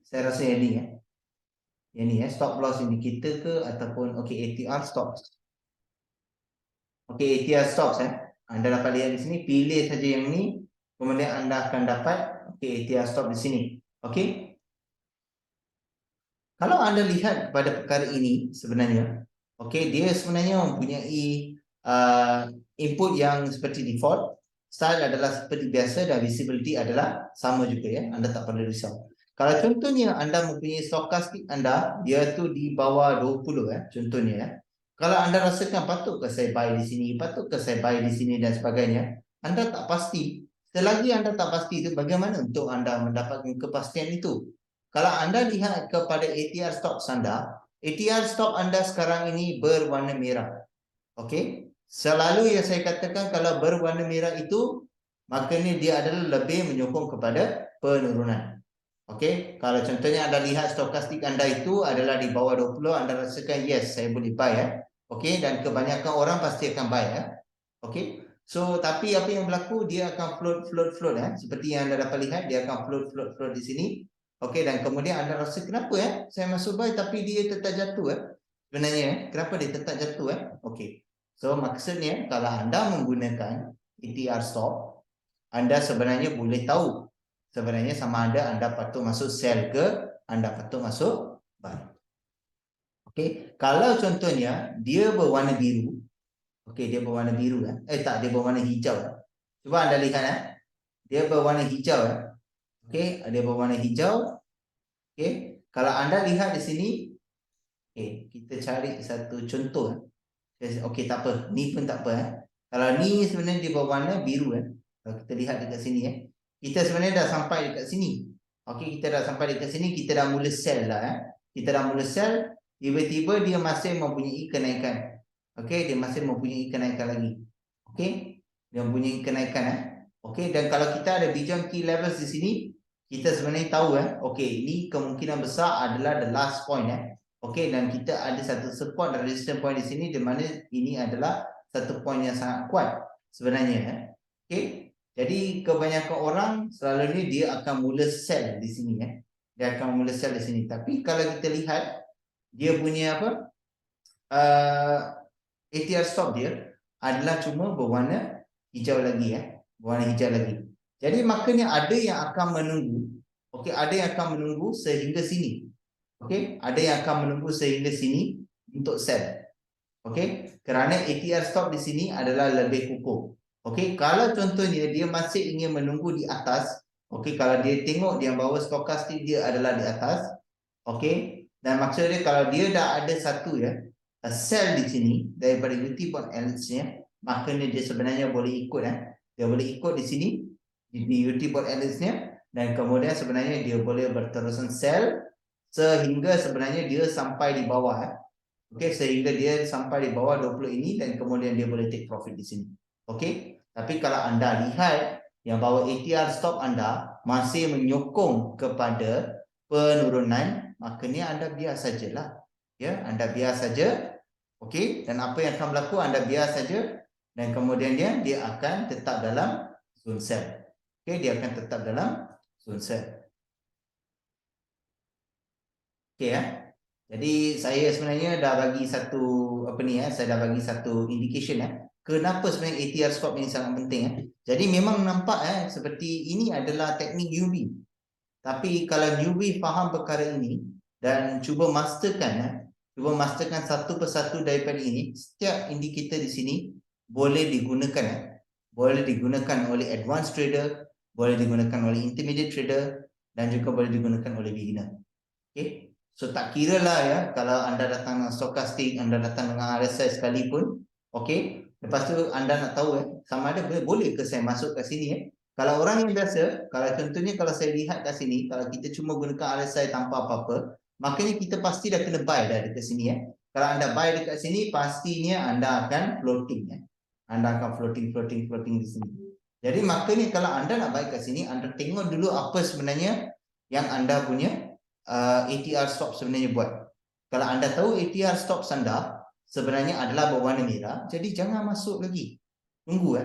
saya rasa yang ni yang ni stop loss indicator ke ataupun okey, ATR stops. Okey, ATR stops anda dapat lihat di sini, pilih saja yang ni, kemudian anda akan dapat ATR stop di sini. Okey. Kalau anda lihat kepada perkara ini sebenarnya, okey, dia sebenarnya mempunyai input yang seperti default, style adalah seperti biasa dan visibility adalah sama juga anda tak perlu risau. Kalau contohnya anda mempunyai stokastik anda, dia tu di bawah 20 contohnya kalau anda rasakan patutkah saya buy di sini, patutkah saya buy di sini dan sebagainya, anda tak pasti. Selagi anda tak pasti itu, bagaimana untuk anda mendapatkan kepastian itu? Kalau anda lihat kepada ATR stop anda, ATR stop anda sekarang ini berwarna merah. Okey? Selalu yang saya katakan kalau berwarna merah itu, maknanya dia adalah lebih menyokong kepada penurunan. Okey, kalau contohnya anda lihat stokastik anda itu adalah di bawah 20, anda rasakan yes, saya boleh buy Okey, dan kebanyakan orang pasti akan buy Okey. So, tapi apa yang berlaku, dia akan float seperti yang anda dapat lihat, dia akan float di sini. Okey, dan kemudian anda rasa kenapa saya masuk buy tapi dia tetap jatuh sebenarnya kenapa dia tetap jatuh Okey. So, maksudnya kalau anda menggunakan ATR stop, anda sebenarnya boleh tahu sebenarnya sama ada anda patut masuk sell ke anda patut masuk buy. Okey, kalau contohnya dia berwarna biru, okey, dia berwarna biru tak, dia berwarna hijau cuba anda lihat dia berwarna hijau okey, dia berwarna hijau. Okey, kalau anda lihat di sini, okey, kita cari satu contoh okey, tak apa, ni pun tak apa kalau ni sebenarnya dia berwarna biru Kalau kita lihat dekat sini kita sebenarnya dah sampai dekat sini. Okey, kita dah sampai dekat sini, kita dah mula sell lah Kita dah mula sell, tiba-tiba dia masih mempunyai kenaikan. Okey, dia masih mempunyai kenaikan lagi. Okey, dia mempunyai kenaikan Okey, dan kalau kita ada beyond key levels di sini, kita sebenarnya tahu okey, ini kemungkinan besar adalah the last point Okey, dan kita ada satu support dan resistance point di sini, di mana ini adalah satu point yang sangat kuat sebenarnya Okey. Jadi kebanyakan orang selalunya dia akan mula sell di sini Dia akan mula sell di sini. Tapi kalau kita lihat dia punya ATR stop dia adalah cuma berwarna hijau lagi berwarna hijau lagi. Jadi maknanya ada yang akan menunggu. Okey, ada yang akan menunggu sehingga sini. Okey, ada yang akan menunggu sehingga sini untuk sell. Okey, kerana ATR stop di sini adalah lebih kukuh. Okey, kalau contohnya dia masih ingin menunggu di atas, okey, kalau dia tengok dia bahawa stokastik dia adalah di atas, okey, dan maksudnya kalau dia dah ada satu sell di sini daripada UT bond LS-nya, maknanya dia sebenarnya boleh ikut dia boleh ikut di sini di UT bond LS-nya, dan kemudian sebenarnya dia boleh berterusan sell sehingga sebenarnya dia sampai di bawah Okey, sehingga dia sampai di bawah 20 ini dan kemudian dia boleh take profit di sini. Okey, tapi kalau anda lihat yang bahawa ATR stop anda masih menyokong kepada penurunan, maknanya anda biar sajalah. Ya, anda biar saja. Okey, dan apa yang akan berlaku anda biar saja, dan kemudian dia akan tetap dalam zone sell. Okey, dia akan tetap dalam zone sell. Okey Jadi saya sebenarnya dah bagi satu saya dah bagi satu indication kenapa sebenarnya ATR stop ini sangat penting Jadi memang nampak seperti ini adalah teknik UV. Tapi kalau UV faham perkara ini dan cuba masterkan satu persatu daripada ini, setiap indikator di sini boleh digunakan boleh digunakan oleh advanced trader, boleh digunakan oleh intermediate trader, dan juga boleh digunakan oleh beginner. Okey. So tak kira lah kalau anda datang dengan stokastik, anda datang dengan RSI sekalipun, okey. Lepas tu anda nak tahu sama ada boleh ke saya masuk kat sini Kalau orang yang biasa, kalau contohnya kalau saya lihat kat sini, kalau kita cuma gunakan RSI tanpa apa-apa, maknanya kita pasti dah kena buy dah dekat sini Kalau anda buy dekat sini, pastinya anda akan floating Anda akan floating di sini. Jadi maknanya kalau anda nak buy kat sini, anda tengok dulu apa sebenarnya yang anda punya ATR stop sebenarnya buat. Kalau anda tahu ATR stop anda sebenarnya adalah berwarna merah, jadi jangan masuk lagi. Tunggu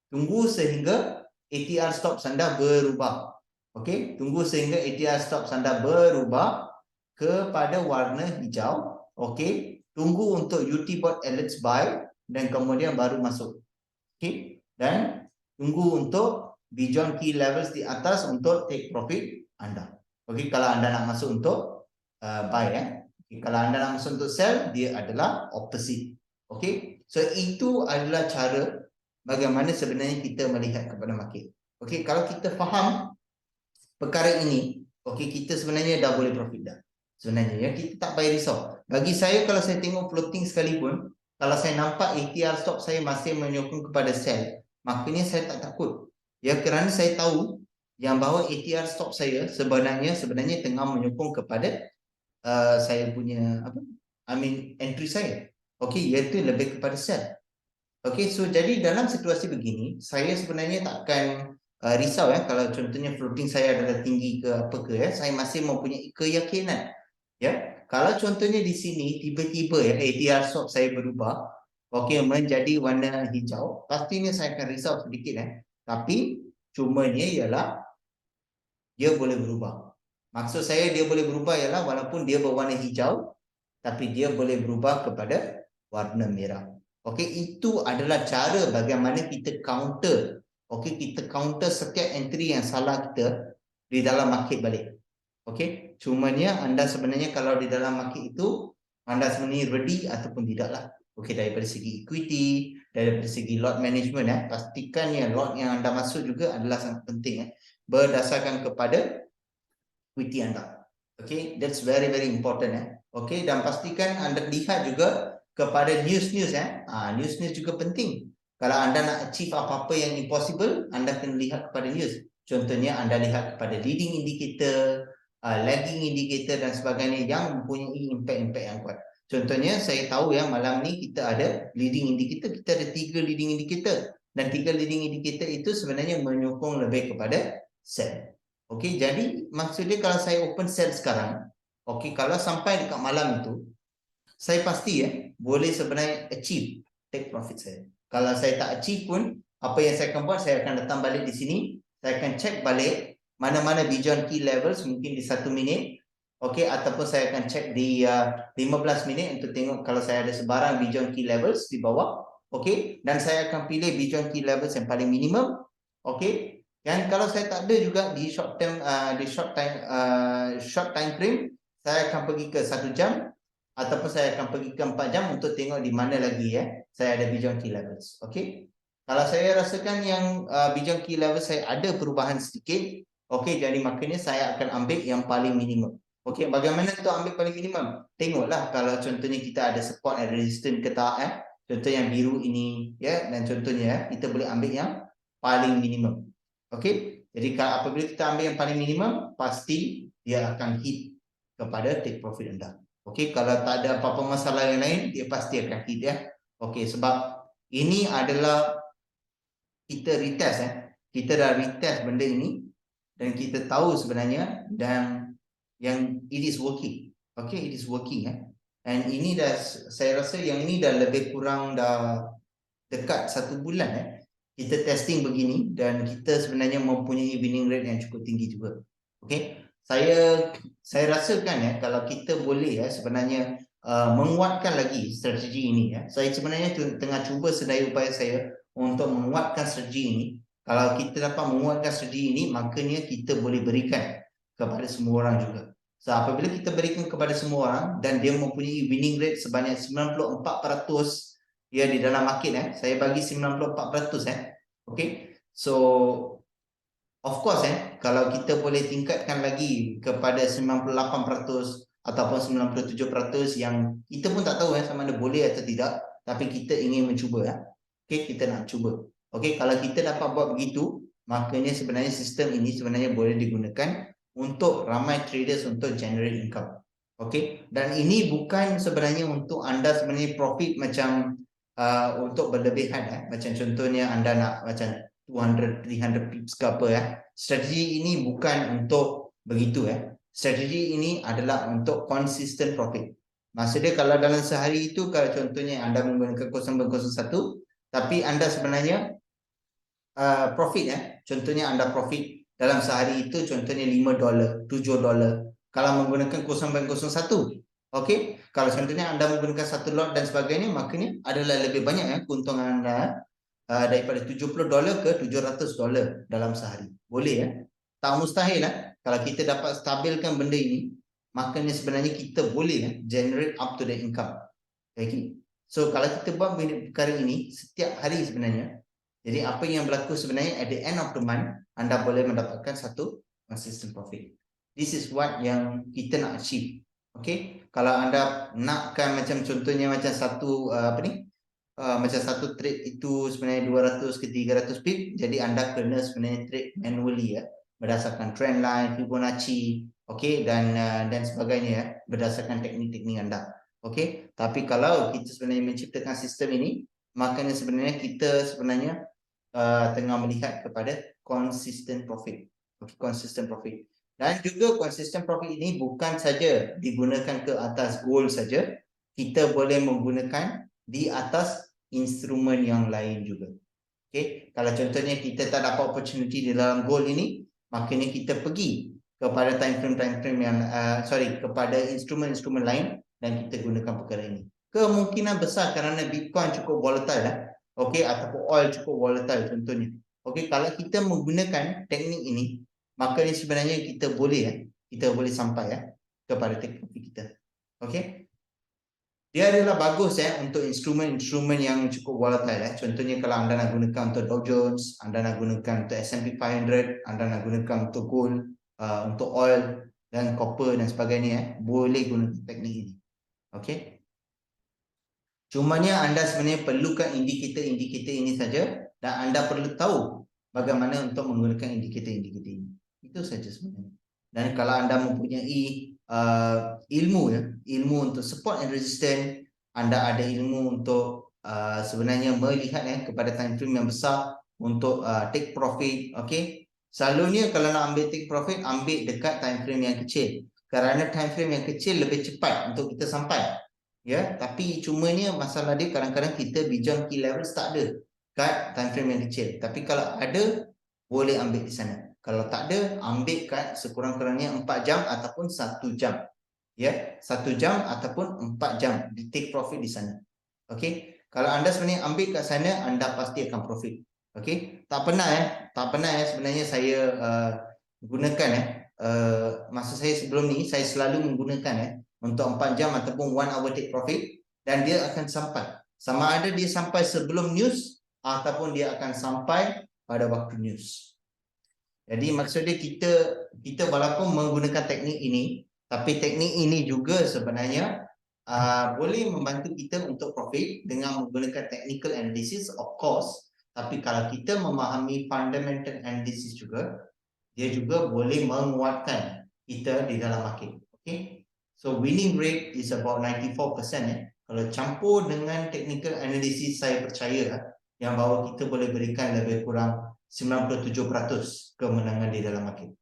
Tunggu sehingga ATR stop anda berubah. Okey, tunggu sehingga ATR stop anda berubah kepada warna hijau. Okey, tunggu untuk UT bot alerts buy dan kemudian baru masuk. Okey, dan tunggu untuk beyond key levels di atas untuk take profit anda. Okey, kalau anda nak masuk untuk buy okay, kalau anda nak masuk untuk sell, dia adalah opposite. Okey, so itu adalah cara bagaimana sebenarnya kita melihat kepada market. Okey, kalau kita faham perkara ini, okey, kita sebenarnya dah boleh profit dah. Sebenarnya kita tak payah risau. Bagi saya, kalau saya tengok floating sekalipun, kalau saya nampak ATR stop saya masih menyokong kepada sell, maknanya saya tak takut. Kerana saya tahu yang bahawa ATR stop saya sebenarnya tengah menyokong kepada saya punya entry saya. Okey, iaitu lebih kepada sell. Okey, so jadi dalam situasi begini, saya sebenarnya takkan risau kalau contohnya floating saya adalah tinggi ke apa ke saya masih mempunyai keyakinan. Kalau contohnya di sini tiba-tiba ATR stop saya berubah, okey, menjadi warna hijau, pastinya saya akan risau sedikit Tapi cumanya ialah dia boleh berubah. Maksud saya dia boleh berubah ialah walaupun dia berwarna hijau, tapi dia boleh berubah kepada warna merah. Okey, itu adalah cara bagaimana kita counter. Okey, kita counter setiap entry yang salah kita di dalam market balik. Okey, cumanya anda sebenarnya kalau di dalam market itu anda sebenarnya ready ataupun tidaklah. Okey, daripada segi equity, daripada segi lot management pastikan lot yang anda masuk juga adalah sangat penting berdasarkan kepada equity anda. Okay, that's very important Okay, dan pastikan anda lihat juga kepada news news juga penting. Kalau anda nak achieve apa-apa yang impossible, anda kena lihat kepada news. Contohnya anda lihat kepada leading indicator, lagging indicator dan sebagainya yang mempunyai impact-impact yang kuat. Contohnya saya tahu yang malam ni kita ada leading indicator, kita ada 3 leading indicator dan 3 leading indicator itu sebenarnya menyokong lebih kepada sell. Okey, jadi maksudnya kalau saya open sell sekarang, okey, kalau sampai dekat malam itu saya pasti boleh sebenarnya achieve take profit saya. Kalau saya tak achieve pun, apa yang saya akan buat, saya akan datang balik di sini, saya akan check balik mana-mana beyond key levels mungkin di 1 minit, okey, ataupun saya akan check di 15 minit untuk tengok kalau saya ada sebarang beyond key levels di bawah, okey, dan saya akan pilih beyond key levels yang paling minimum, okey. Dan kalau saya tak ada juga di short term, di short time frame, saya akan pergi ke 1 jam ataupun saya akan pergi ke 4 jam untuk tengok di mana lagi saya ada beyond key levels. Okey. Kalau saya rasakan yang beyond key levels saya ada perubahan sedikit, okey, jadi maknanya saya akan ambil yang paling minimum. Okey, bagaimana untuk ambil paling minimum? Tengoklah kalau contohnya kita ada support and resistance ke tak contoh yang biru ini dan contohnya kita boleh ambil yang paling minimum. Okey. Jadi kalau apabila kita ambil yang paling minimum, pasti dia akan hit kepada take profit anda. Okey, kalau tak ada apa-apa masalah yang lain, dia pasti akan hit Okey, sebab ini adalah kita retest Kita dah retest benda ini dan kita tahu sebenarnya dan yang it is working. Okey, it is working And ini dah, saya rasa yang ini dah lebih kurang dah dekat 1 bulan kita testing begini dan kita sebenarnya mempunyai winning rate yang cukup tinggi juga. Okey. Saya rasakan kalau kita boleh sebenarnya menguatkan lagi strategi ini Saya sebenarnya tengah cuba sedaya upaya saya untuk menguatkan strategi ini. Kalau kita dapat menguatkan strategi ini, makanya kita boleh berikan kepada semua orang juga. So, apabila kita berikan kepada semua orang dan dia mempunyai winning rate sebanyak 94% di dalam market saya bagi 94% Okay. So of course kalau kita boleh tingkatkan lagi kepada 98% ataupun 97% yang kita pun tak tahu sama ada boleh atau tidak, tapi kita ingin mencuba Okay, kita nak cuba. Okay, kalau kita dapat buat begitu, maknanya sebenarnya sistem ini sebenarnya boleh digunakan untuk ramai traders untuk generate income. Okay, dan ini bukan sebenarnya untuk anda sebenarnya profit macam untuk berlebihan macam contohnya anda nak macam 200-300 pips ke apa Strategi ini bukan untuk begitu Strategi ini adalah untuk consistent profit. Maksudnya kalau dalam sehari itu, kalau contohnya anda menggunakan 0.01 tapi anda sebenarnya profit contohnya anda profit dalam sehari itu contohnya $5, $7. Kalau menggunakan 0.01, okey, kalau contohnya anda menggunakan 1 lot dan sebagainya, maknanya adalah lebih banyak keuntungan anda daripada $70 ke $700 dalam sehari. Boleh tak mustahil kalau kita dapat stabilkan benda ini, maknanya sebenarnya kita boleh generate up to the income. Okay. So kalau kita buat perkara ini setiap hari sebenarnya, jadi apa yang berlaku sebenarnya at the end of the month, anda boleh mendapatkan satu consistent profit. This is what yang kita nak achieve. Okay. Kalau anda nakkan macam contohnya macam satu macam satu trade itu sebenarnya 200 ke 300 pip, jadi anda kena sebenarnya trade manually berdasarkan trend line, Fibonacci, okay, dan sebagainya berdasarkan teknik-teknik anda. Okay. Tapi kalau kita sebenarnya menciptakan sistem ini, makanya sebenarnya kita sebenarnya tengah melihat kepada consistent profit. Okay, consistent profit. Dan juga consistent profit ini bukan saja digunakan ke atas gold saja, kita boleh menggunakan di atas instrumen yang lain juga. Okay, kalau contohnya kita tak dapat opportunity di dalam gold ini, makanya kita pergi kepada time frame yang kepada instrumen-instrumen lain dan kita gunakan perkara ini. Kemungkinan besar kerana Bitcoin cukup volatile okey, ataupun oil cukup volatile contohnya. Okey, kalau kita menggunakan teknik ini, makanya sebenarnya kita boleh sampai kepada teknik kita. Okey. Dia adalah bagus untuk instrumen-instrumen yang cukup volatile Contohnya kalau anda nak gunakan untuk Dow Jones, anda nak gunakan untuk S&P 500, anda nak gunakan untuk gold, untuk oil dan copper dan sebagainya boleh guna teknik ini. Okey. Cumanya anda sebenarnya perlukan indikator-indikator ini saja dan anda perlu tahu bagaimana untuk menggunakan indikator-indikator ini. Itu saja sebenarnya. Dan kalau anda mempunyai ilmu ya, ilmu untuk support and resistance, anda ada ilmu untuk sebenarnya melihat kepada time frame yang besar untuk take profit, okey. Selalunya kalau nak ambil take profit, ambil dekat time frame yang kecil. Kerana time frame yang kecil lebih cepat untuk kita sampai. Ya, tapi cumanya masalah dia kadang-kadang kita bijang key levels tak ada kat time frame yang kecil. Tapi kalau ada, boleh ambil di sana. Kalau tak ada, ambil kat sekurang-kurangnya 4 jam ataupun 1 jam. Ya, 1 jam ataupun 4 jam di take profit di sana. Okey. Kalau anda sebenarnya ambil kat sana, anda pasti akan profit. Okey. Tak pernah sebenarnya saya gunakan masa saya sebelum ni saya selalu menggunakan untuk 4 jam ataupun 1 hour take profit dan dia akan sampai. Sama ada dia sampai sebelum news ataupun dia akan sampai pada waktu news. Jadi maksudnya kita walaupun menggunakan teknik ini, tapi teknik ini juga sebenarnya boleh membantu kita untuk profit dengan menggunakan technical analysis of course. Tapi kalau kita memahami fundamental analysis juga, dia juga boleh menguatkan kita di dalam market. Okay. So winning rate is about 94%. Kalau campur dengan technical analysis, saya percaya yang bahawa kita boleh berikan lebih kurang 97% kemenangan di dalam market.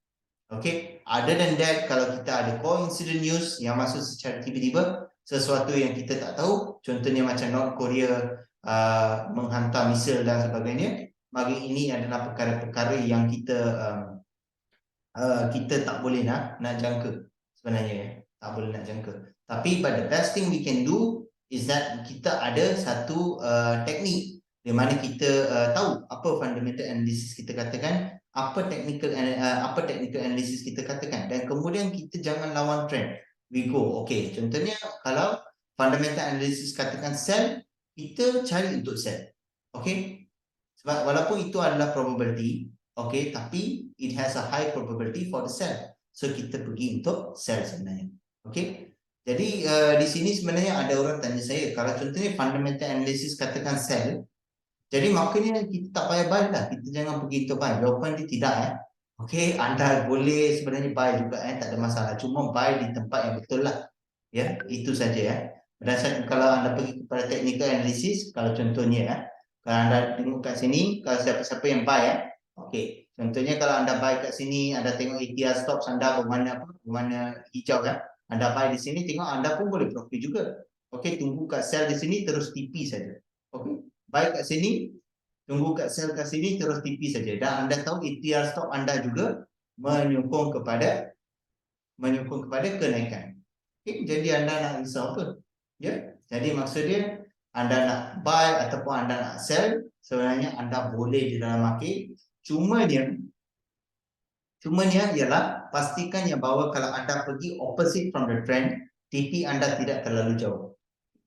Okay. Other than that, kalau kita ada coincident news yang masuk secara tiba-tiba, sesuatu yang kita tak tahu, contohnya macam North Korea menghantar misil dan sebagainya, maka ini adalah perkara-perkara yang kita tak boleh nak jangka sebenarnya tak boleh nak jangka. Tapi but the best thing we can do is that kita ada satu teknik di mana kita tahu apa fundamental analysis kita katakan, apa technical analysis kita katakan, dan kemudian kita jangan lawan trend. We go, okay, contohnya kalau fundamental analysis katakan sell, kita cari untuk sell. Okay, sebab walaupun itu adalah probability, okay, tapi it has a high probability for the sell. So kita pergi untuk sell sebenarnya. Okay. Jadi di sini sebenarnya ada orang tanya saya, kalau contohnya fundamental analysis katakan sell, jadi maknanya kita tak payah buy lah. Kita jangan pergi untuk buy. Jawapan dia tidak Okay, anda boleh sebenarnya buy juga tak ada masalah. Cuma buy di tempat yang betul lah. Ya, itu saja Berdasarkan kalau anda pergi kepada technical analysis, kalau contohnya kalau anda tengok kat sini, kalau siapa-siapa yang buy okay. Contohnya kalau anda buy kat sini, anda tengok ATR stocks anda berwarna hijau Anda buy di sini, tengok anda pun boleh profit juga. Okay, tunggu kat sell di sini terus TP saja. Okay, buy kat sini, tunggu kat sell kat sini terus TP saja. Dan anda tahu ATR stock anda juga menyokong kepada kenaikan. Okay, jadi anda nak risau ke? Ya, jadi maksudnya anda nak buy ataupun anda nak sell, sebenarnya anda boleh di dalam market. Cumanya ialah pastikan yang bahawa kalau anda pergi opposite from the trend, TP anda tidak terlalu jauh.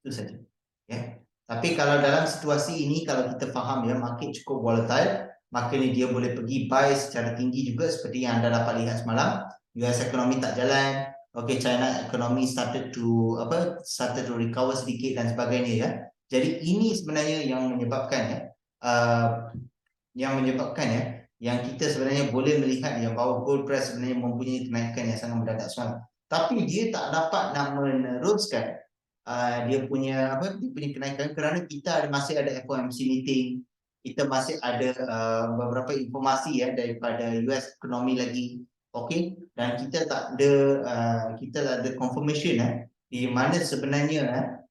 Itu saja. Ya. Tapi kalau dalam situasi ini, kalau kita faham market cukup volatile, maknanya dia boleh pergi buy secara tinggi juga seperti yang anda dapat lihat semalam. US ekonomi tak jalan. Okay, China ekonomi started to recover sedikit dan sebagainya Jadi ini sebenarnya yang menyebabkan yang kita sebenarnya boleh melihat yang bahawa gold price sebenarnya mempunyai kenaikan yang sangat mendadak semalam. Tapi dia tak dapat nak meneruskan dia punya kenaikan kerana kita masih ada FOMC meeting, kita masih ada beberapa informasi daripada US ekonomi lagi. Okey, dan kita tak ada confirmation di mana sebenarnya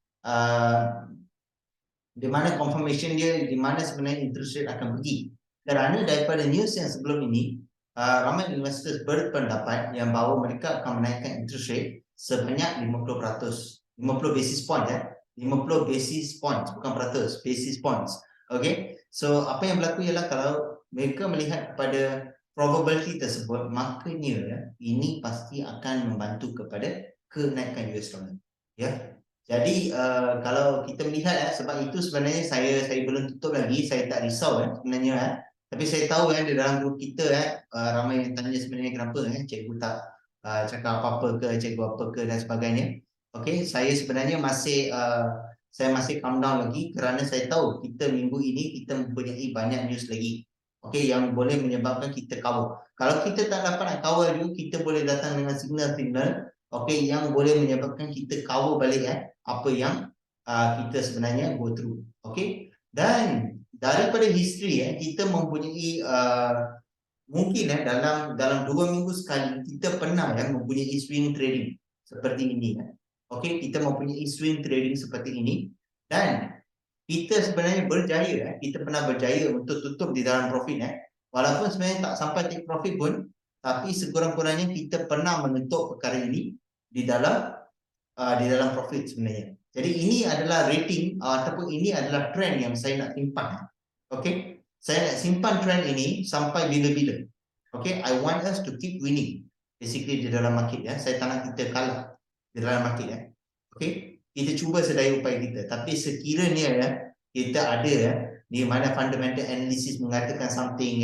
di mana confirmation dia, di mana sebenarnya interest rate akan pergi. Kerana daripada news yang sebelum ini, ramai investors berpendapat yang bahawa mereka akan menaikkan interest rate sebanyak 50%. 50 basis point 50 basis points, bukan peratus, basis points. Okay, so apa yang berlaku ialah kalau mereka melihat kepada probability tersebut, maknanya ini pasti akan membantu kepada kenaikan US dollar. Jadi kalau kita melihat sebab itu sebenarnya saya belum tutup lagi, saya tak risau sebenarnya tapi saya tahu di dalam grup kita ramai yang tanya sebenarnya kenapa cikgu tak cakap apa-apa ke, cikgu apa ke dan sebagainya. Okey, saya sebenarnya masih saya masih calm down lagi kerana saya tahu kita minggu ini kita mempunyai banyak news lagi. Okey, yang boleh menyebabkan kita kawal. Kalau kita tak dapat nak kawal juga, kita boleh datang dengan signal-signal okey yang boleh menyebabkan kita kawal balik apa yang kita sebenarnya go through. Okey. Dan daripada history kita mempunyai mungkin dalam 2 minggu sekali kita pernah mempunyai swing trading seperti ini Okey, kita mempunyai swing trading seperti ini dan kita sebenarnya berjaya kita pernah berjaya untuk tutup di dalam profit walaupun sebenarnya tak sampai take profit pun, tapi sekurang-kurangnya kita pernah menutup perkara ini di dalam profit sebenarnya. Jadi ini adalah rating ataupun ini adalah trend yang saya nak simpan. Okey, saya nak simpan trend ini sampai bila-bila. Okey, I want us to keep winning basically di dalam market saya tak nak kita kalah di dalam market Okey, kita cuba sedaya upaya kita, tapi sekiranya kita ada di mana fundamental analysis mengatakan something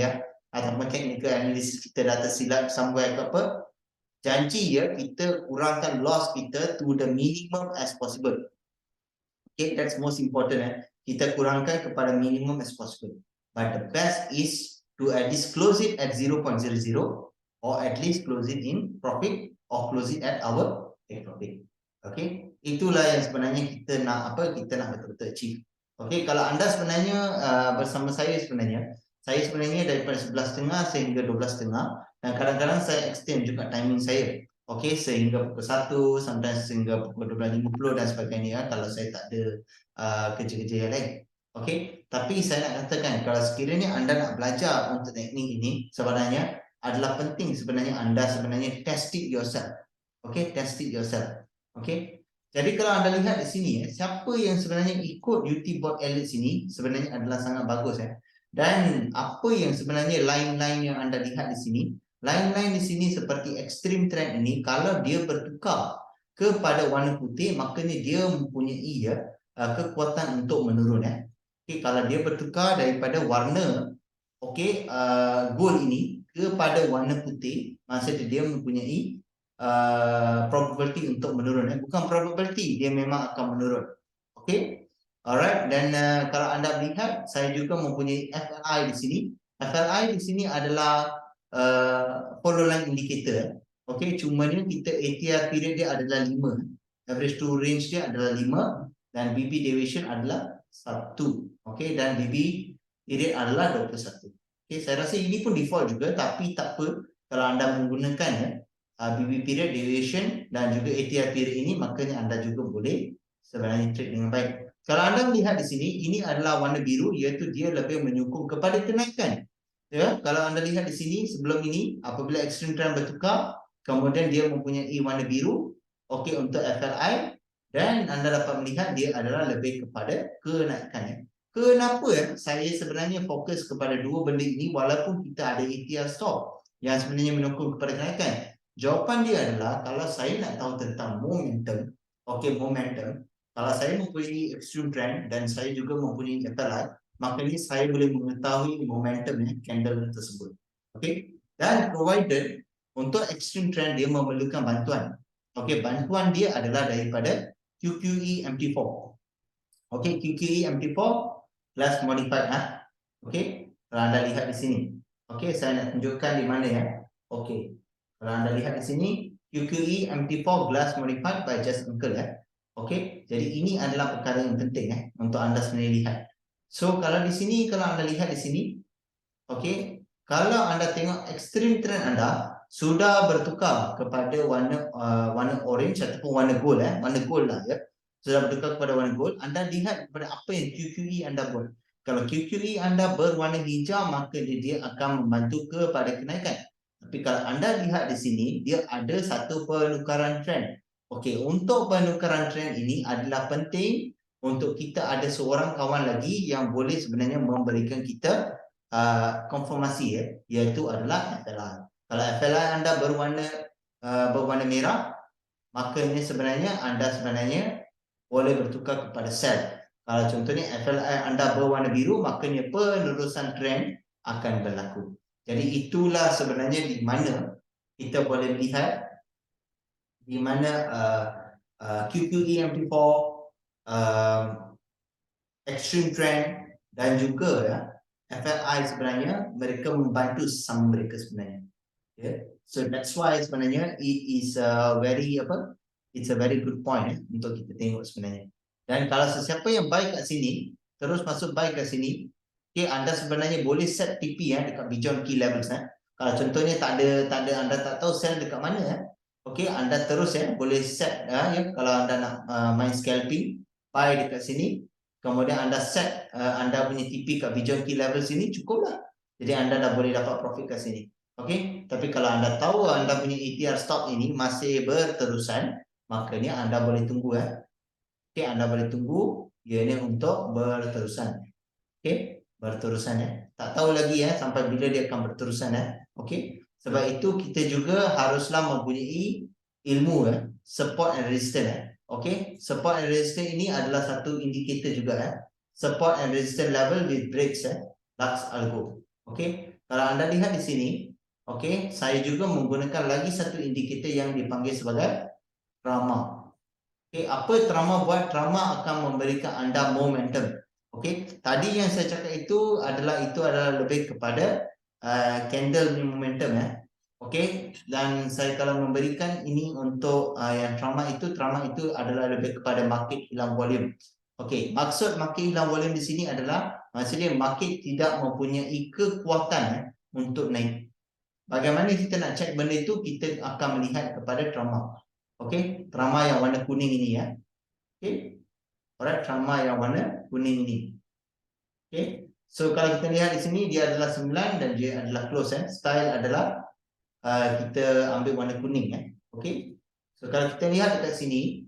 ataupun technical analysis kita dah tersilap somewhere ke apa, janji kita kurangkan loss kita to the minimum as possible. Okay, that's most important kita kurangkan kepada minimum as possible. But the best is to at least close it at 0.00 or at least close it in profit or close it at our take profit. Okay, itulah yang sebenarnya kita nak betul-betul achieve. Okay, kalau anda sebenarnya bersama saya sebenarnya daripada 11.30 sehingga 12.30 dan kadang-kadang saya extend juga timing saya. Okey, sehingga pukul 1, sometimes sehingga pukul 12.50 dan sebagainya kalau saya tak ada kerja-kerja yang lain. Okey, tapi saya nak katakan kalau sekiranya anda nak belajar untuk teknik ini sebenarnya adalah penting sebenarnya anda test it yourself. Okey, test it yourself. Okey. Jadi kalau anda lihat di sini siapa yang sebenarnya ikut UT Board Elite sini sebenarnya adalah sangat bagus Dan apa yang sebenarnya line-line yang anda lihat di sini, line-line di sini seperti extreme trend ini kalau dia bertukar kepada warna putih makanya dia mempunyai kekuatan untuk menurun Okey, kalau dia bertukar daripada warna gold ini kepada warna putih, maksudnya dia mempunyai probability untuk menurun bukan probability, dia memang akan menurun. Okey. Alright, dan kalau anda lihat saya juga mempunyai FLI di sini. FLI di sini adalah follow line indicator. Okey, cumanya kita ATR period dia adalah 5. Average to range dia adalah 5 dan BB deviation adalah 1. Okey, dan BB period adalah 21. Okey, saya rasa ini pun default juga tapi tak apa kalau anda menggunakan BB period deviation dan juga ATR period ini makanya anda juga boleh sebenarnya trade dengan baik. Kalau anda melihat di sini ini adalah warna biru iaitu dia lebih menyokong kepada kenaikan. Kalau anda lihat di sini sebelum ini apabila extreme trend bertukar kemudian dia mempunyai warna biru untuk FLI dan anda dapat melihat dia adalah lebih kepada kenaikan Kenapa saya sebenarnya fokus kepada dua benda ini walaupun kita ada ATR stop yang sebenarnya menyokong kepada kenaikan? Jawapan dia adalah kalau saya nak tahu tentang momentum, momentum, kalau saya mempunyai extreme trend dan saya juga mempunyai FLI, maknanya saya boleh mengetahui momentum candle tersebut. Okey, dan provided untuk extreme trend dia memerlukan bantuan. Okey, bantuan dia adalah daripada QQE MT4. Okey, QQE MT4 plus modified Okey, kalau anda lihat di sini. Okey, saya nak tunjukkan di mana Okey. Kalau anda lihat di sini QQE MT4 glass modified by just uncle Okey, jadi ini adalah perkara yang penting untuk anda sebenarnya lihat. So kalau di sini kalau anda lihat di sini okey, kalau anda tengok extreme trend anda sudah bertukar kepada warna orange ataupun warna gold warna gold lah sudah bertukar kepada warna gold, anda lihat kepada apa yang QQE anda buat. Kalau QQE anda berwarna hijau maka dia akan membantu kepada kenaikan. Tapi kalau anda lihat di sini dia ada satu penukaran trend. Okey, untuk penukaran trend ini adalah penting untuk kita ada seorang kawan lagi yang boleh sebenarnya memberikan kita konfirmasi iaitu adalah FLI. Kalau FLI anda berwarna merah, maka ini sebenarnya anda boleh bertukar kepada sell. Kalau contohnya FLI anda berwarna biru, makanya penerusan trend akan berlaku. Jadi itulah sebenarnya di mana kita boleh melihat di mana QQE MT4 extreme trend dan juga ya FLI sebenarnya mereka membantu saham mereka sebenarnya. So that's why sebenarnya it is a very it's a very good point untuk kita tengok sebenarnya. Dan kalau sesiapa yang buy kat sini terus masuk buy kat sini, anda sebenarnya boleh set TP dekat beyond key levels Kalau contohnya tak ada anda tak tahu sell dekat mana anda terus boleh set kalau anda nak main scalping, buy dekat sini, kemudian anda set anda punya TP kat beyond key levels sini, cukuplah. Jadi anda dah boleh dapat profit kat sini. Tapi kalau anda tahu anda punya ATR stop ini masih berterusan, makanya anda boleh tunggu anda boleh tunggu dia ni untuk berterusan. Berterusan Tak tahu lagi sampai bila dia akan berterusan Sebab itu kita juga haruslah mempunyai ilmu support and resistance Support and resistance ini adalah satu indikator juga support and resistance level with breaks Lux Algo. Kalau anda lihat di sini, saya juga menggunakan lagi satu indikator yang dipanggil sebagai trama. Apa trama buat? Trama akan memberikan anda momentum. Tadi yang saya cakap itu adalah lebih kepada candle momentum dan saya kalau memberikan ini untuk yang trama itu adalah lebih kepada market hilang volume. Maksud market hilang volume di sini adalah maksudnya market tidak mempunyai kekuatan untuk naik. Bagaimana kita nak cek benda itu? Kita akan melihat kepada trama. Trama yang warna kuning ini Alright, trama yang warna kuning ini. So kalau kita lihat di sini dia adalah 9 dan dia adalah close Style adalah kita ambil warna kuning So kalau kita lihat dekat sini,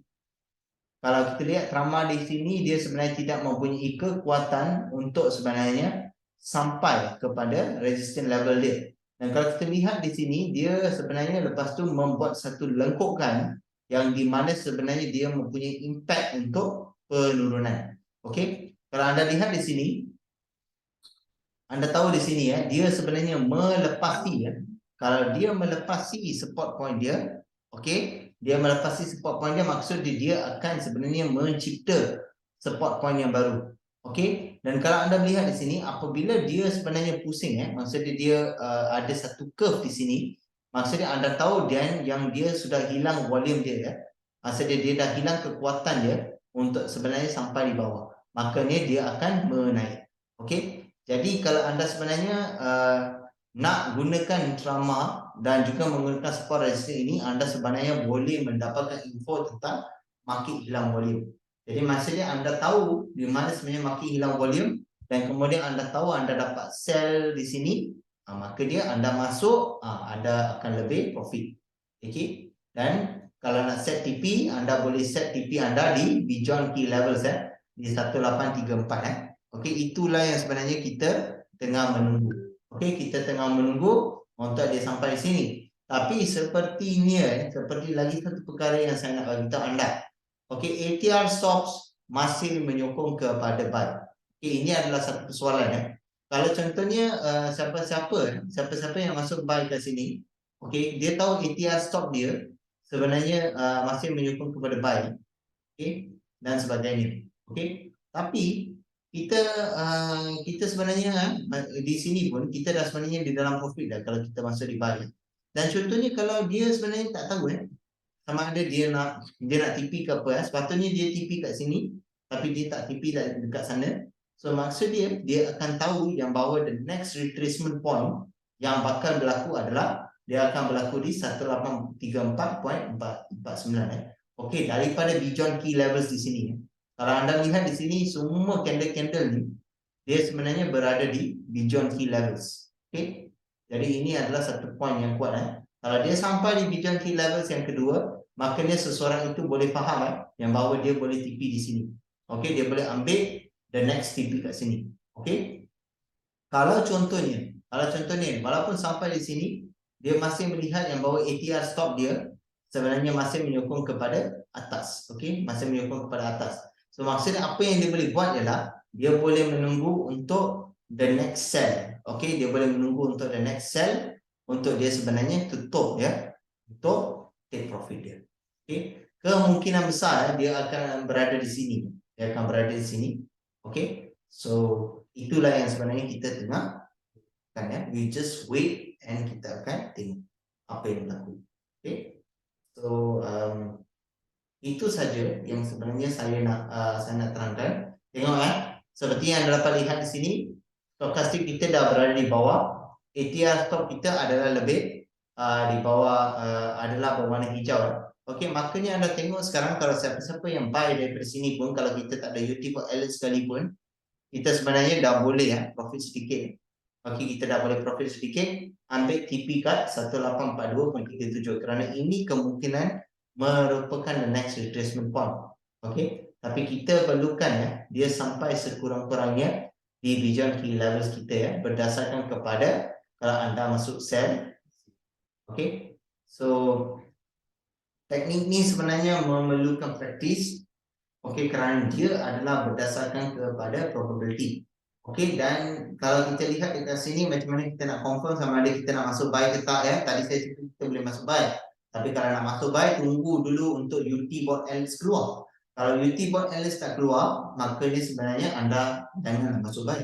kalau kita lihat trama di sini, dia sebenarnya tidak mempunyai kekuatan untuk sebenarnya sampai kepada resistance level dia. Dan kalau kita lihat di sini, dia sebenarnya lepas tu membuat satu lengkukan yang di mana sebenarnya dia mempunyai impact untuk penurunan. Kalau anda lihat di sini, anda tahu di sini dia sebenarnya melepasi kalau dia melepasi support point dia, dia melepasi support point dia, maksud dia akan sebenarnya mencipta support point yang baru. Dan kalau anda melihat di sini, apabila dia sebenarnya pusing maksudnya dia ada satu curve di sini, maksudnya anda tahu yang dia sudah hilang volume dia maksudnya dia dah hilang kekuatan dia untuk sebenarnya sampai di bawah, makanya dia akan menaik. Jadi kalau anda sebenarnya nak gunakan trama dan juga menggunakan support resistance ini, anda sebenarnya boleh mendapatkan info tentang market hilang volume. Jadi maksudnya anda tahu di mana sebenarnya market hilang volume dan kemudian anda tahu anda dapat sell di sini, maka dia anda masuk, anda akan lebih profit. Dan kalau nak set TP, anda boleh set TP anda di beyond key levels di 1834 itulah yang sebenarnya kita tengah menunggu. Kita tengah menunggu untuk dia sampai di sini. Tapi sepertinya seperti lagi satu perkara yang saya nak bagi tahu anda. ATR stops masih menyokong kepada buy. Ini adalah satu persoalan Kalau contohnya siapa-siapa yang masuk buy ke sini, dia tahu ATR stop dia sebenarnya masih menyokong kepada buy dan sebagainya. Tapi kita sebenarnya di sini pun kita dah sebenarnya di dalam profit dah kalau kita masuk di buy. Dan contohnya kalau dia sebenarnya tak tahu sama ada dia nak TP ke apa sepatutnya dia TP kat sini tapi dia tak TP dekat sana. So maksud dia akan tahu yang bahawa the next retracement point yang bakal berlaku adalah dia akan berlaku di 1834.449 daripada beyond key levels di sini. Kalau anda lihat di sini, semua candle-candle ni dia sebenarnya berada di beyond key levels. Jadi ini adalah satu point yang kuat Kalau dia sampai di beyond key levels yang kedua, makanya seseorang itu boleh faham yang bahawa dia boleh TP di sini. Dia boleh ambil the next TP kat sini. Kalau contohnya walaupun sampai di sini, dia masih melihat yang bahawa ATR stop dia sebenarnya masih menyokong kepada atas. Masih menyokong kepada atas. So maksudnya apa yang dia boleh buat ialah dia boleh menunggu untuk the next sell. Dia boleh menunggu untuk the next sell untuk dia sebenarnya tutup untuk take profit dia. Kemungkinan besar dia akan berada di sini. dia akan berada di sini. Okay, so itulah yang sebenarnya kita tengah kan ya. We just wait and kita akan tengok apa yang berlaku. Okay, so itu saja yang sebenarnya saya nak terangkan. Tengok seperti yang anda dapat lihat di sini, stokastik kita dah berada di bawah. ATR stok kita adalah lebih di bawah, adalah berwarna hijau. Okey, makanya anda tengok sekarang kalau siapa-siapa yang buy daripada sini pun, kalau kita tak ada UT alert sekalipun, kita sebenarnya dah boleh profit sedikit. Okey, kita dah boleh profit sedikit, ambil TP kat 1842.37 kerana ini kemungkinan merupakan the next retracement point. Okey, tapi kita perlukan dia sampai sekurang-kurangnya di beyond key levels kita berdasarkan kepada kalau anda masuk sell. Okey, so teknik ni sebenarnya memerlukan praktis. Okey, kerana dia adalah berdasarkan kepada probability. Okey, dan kalau kita lihat dekat sini macam mana kita nak confirm sama ada kita nak masuk buy ke tak Tadi saya cakap kita boleh masuk buy. Tapi kalau nak masuk buy, tunggu dulu untuk UT bot analyst keluar. Kalau UT bot analyst tak keluar, maka dia sebenarnya anda jangan masuk buy.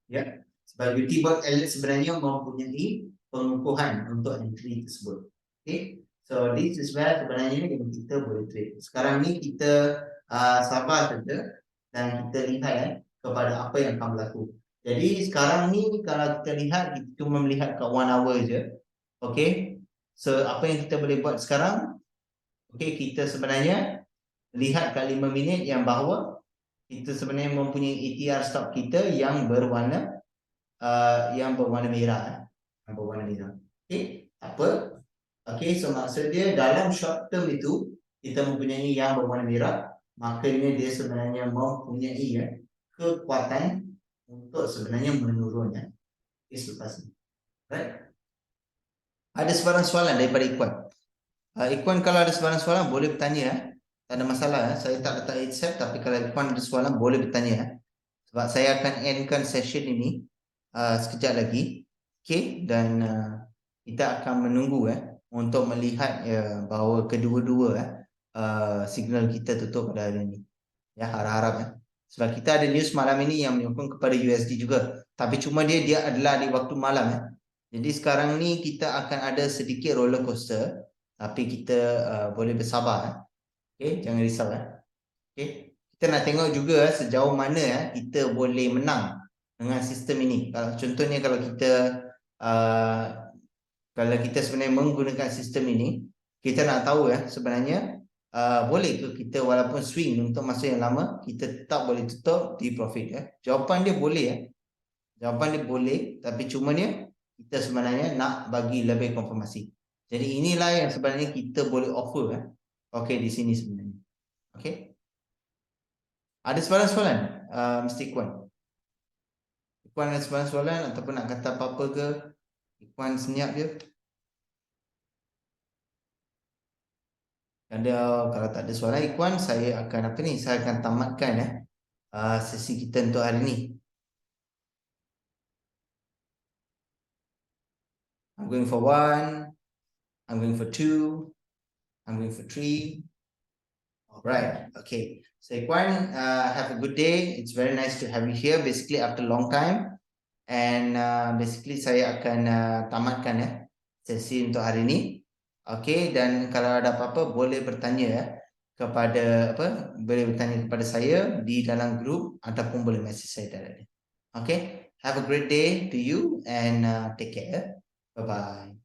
Ya. Sebab UT bot analyst sebenarnya mempunyai pengukuhan untuk entry tersebut. Okey. So this is where sebenarnya kita boleh trade. Sekarang ni kita sabar saja dan kita lihat kepada apa yang akan berlaku. Jadi sekarang ni kalau kita lihat, kita cuma melihat kat 1 hour je. Okey. So apa yang kita boleh buat sekarang? Okey, kita sebenarnya lihat kat 5 minit yang bahawa kita sebenarnya mempunyai ATR stop kita yang berwarna merah. Yang berwarna merah. Okey, apa? Okey, so maksud dia dalam short term itu kita mempunyai yang berwarna merah, makanya dia sebenarnya mempunyai kekuatan untuk sebenarnya menurun selepas ini. Right? Ada sebarang soalan daripada Ikhwan? Ikhwan kalau ada sebarang soalan boleh bertanya. Tak ada masalah. Saya tak letak accept, tapi kalau Ikhwan ada soalan boleh bertanya. Sebab saya akan endkan session ini sekejap lagi. Okay, dan kita akan menunggu untuk melihat bahawa kedua-dua signal kita tutup pada hari ini. Ya, harap-harap sebab kita ada news malam ini yang menyokong kepada USD juga. Tapi cuma dia adalah di waktu malam Jadi sekarang ni kita akan ada sedikit roller coaster, tapi kita boleh bersabar Okay, jangan risau Okay. Kita nak tengok juga sejauh mana kita boleh menang dengan sistem ini. Kalau contohnya kalau kita sebenarnya menggunakan sistem ini, kita nak tahu sebenarnya boleh ke kita walaupun swing untuk masa yang lama, kita tetap boleh tutup di profit Jawapan dia boleh Jawapan dia boleh, tapi cuma kita sebenarnya nak bagi lebih konfirmasi. Jadi inilah yang sebenarnya kita boleh offer Okey, di sini sebenarnya. Okey. Ada soalan-soalan Mr. Ikhwan? Ikhwan ada soalan ataupun nak kata apa-apa ke? Ikhwan senyap je. Kalau tak ada soalan Ikhwan, saya akan saya akan tamatkan sesi kita untuk hari ni. I'm going for 1, I'm going for 2, I'm going for 3. Alright, okay. So Ikhwan, have a good day. It's very nice to have you here basically after a long time. And basically saya akan tamatkan sesi untuk hari ni. Okay, dan kalau ada apa-apa boleh bertanya kepada boleh bertanya kepada saya di dalam grup ataupun boleh message saya directly. Okay, have a great day to you and take care. Bye bye.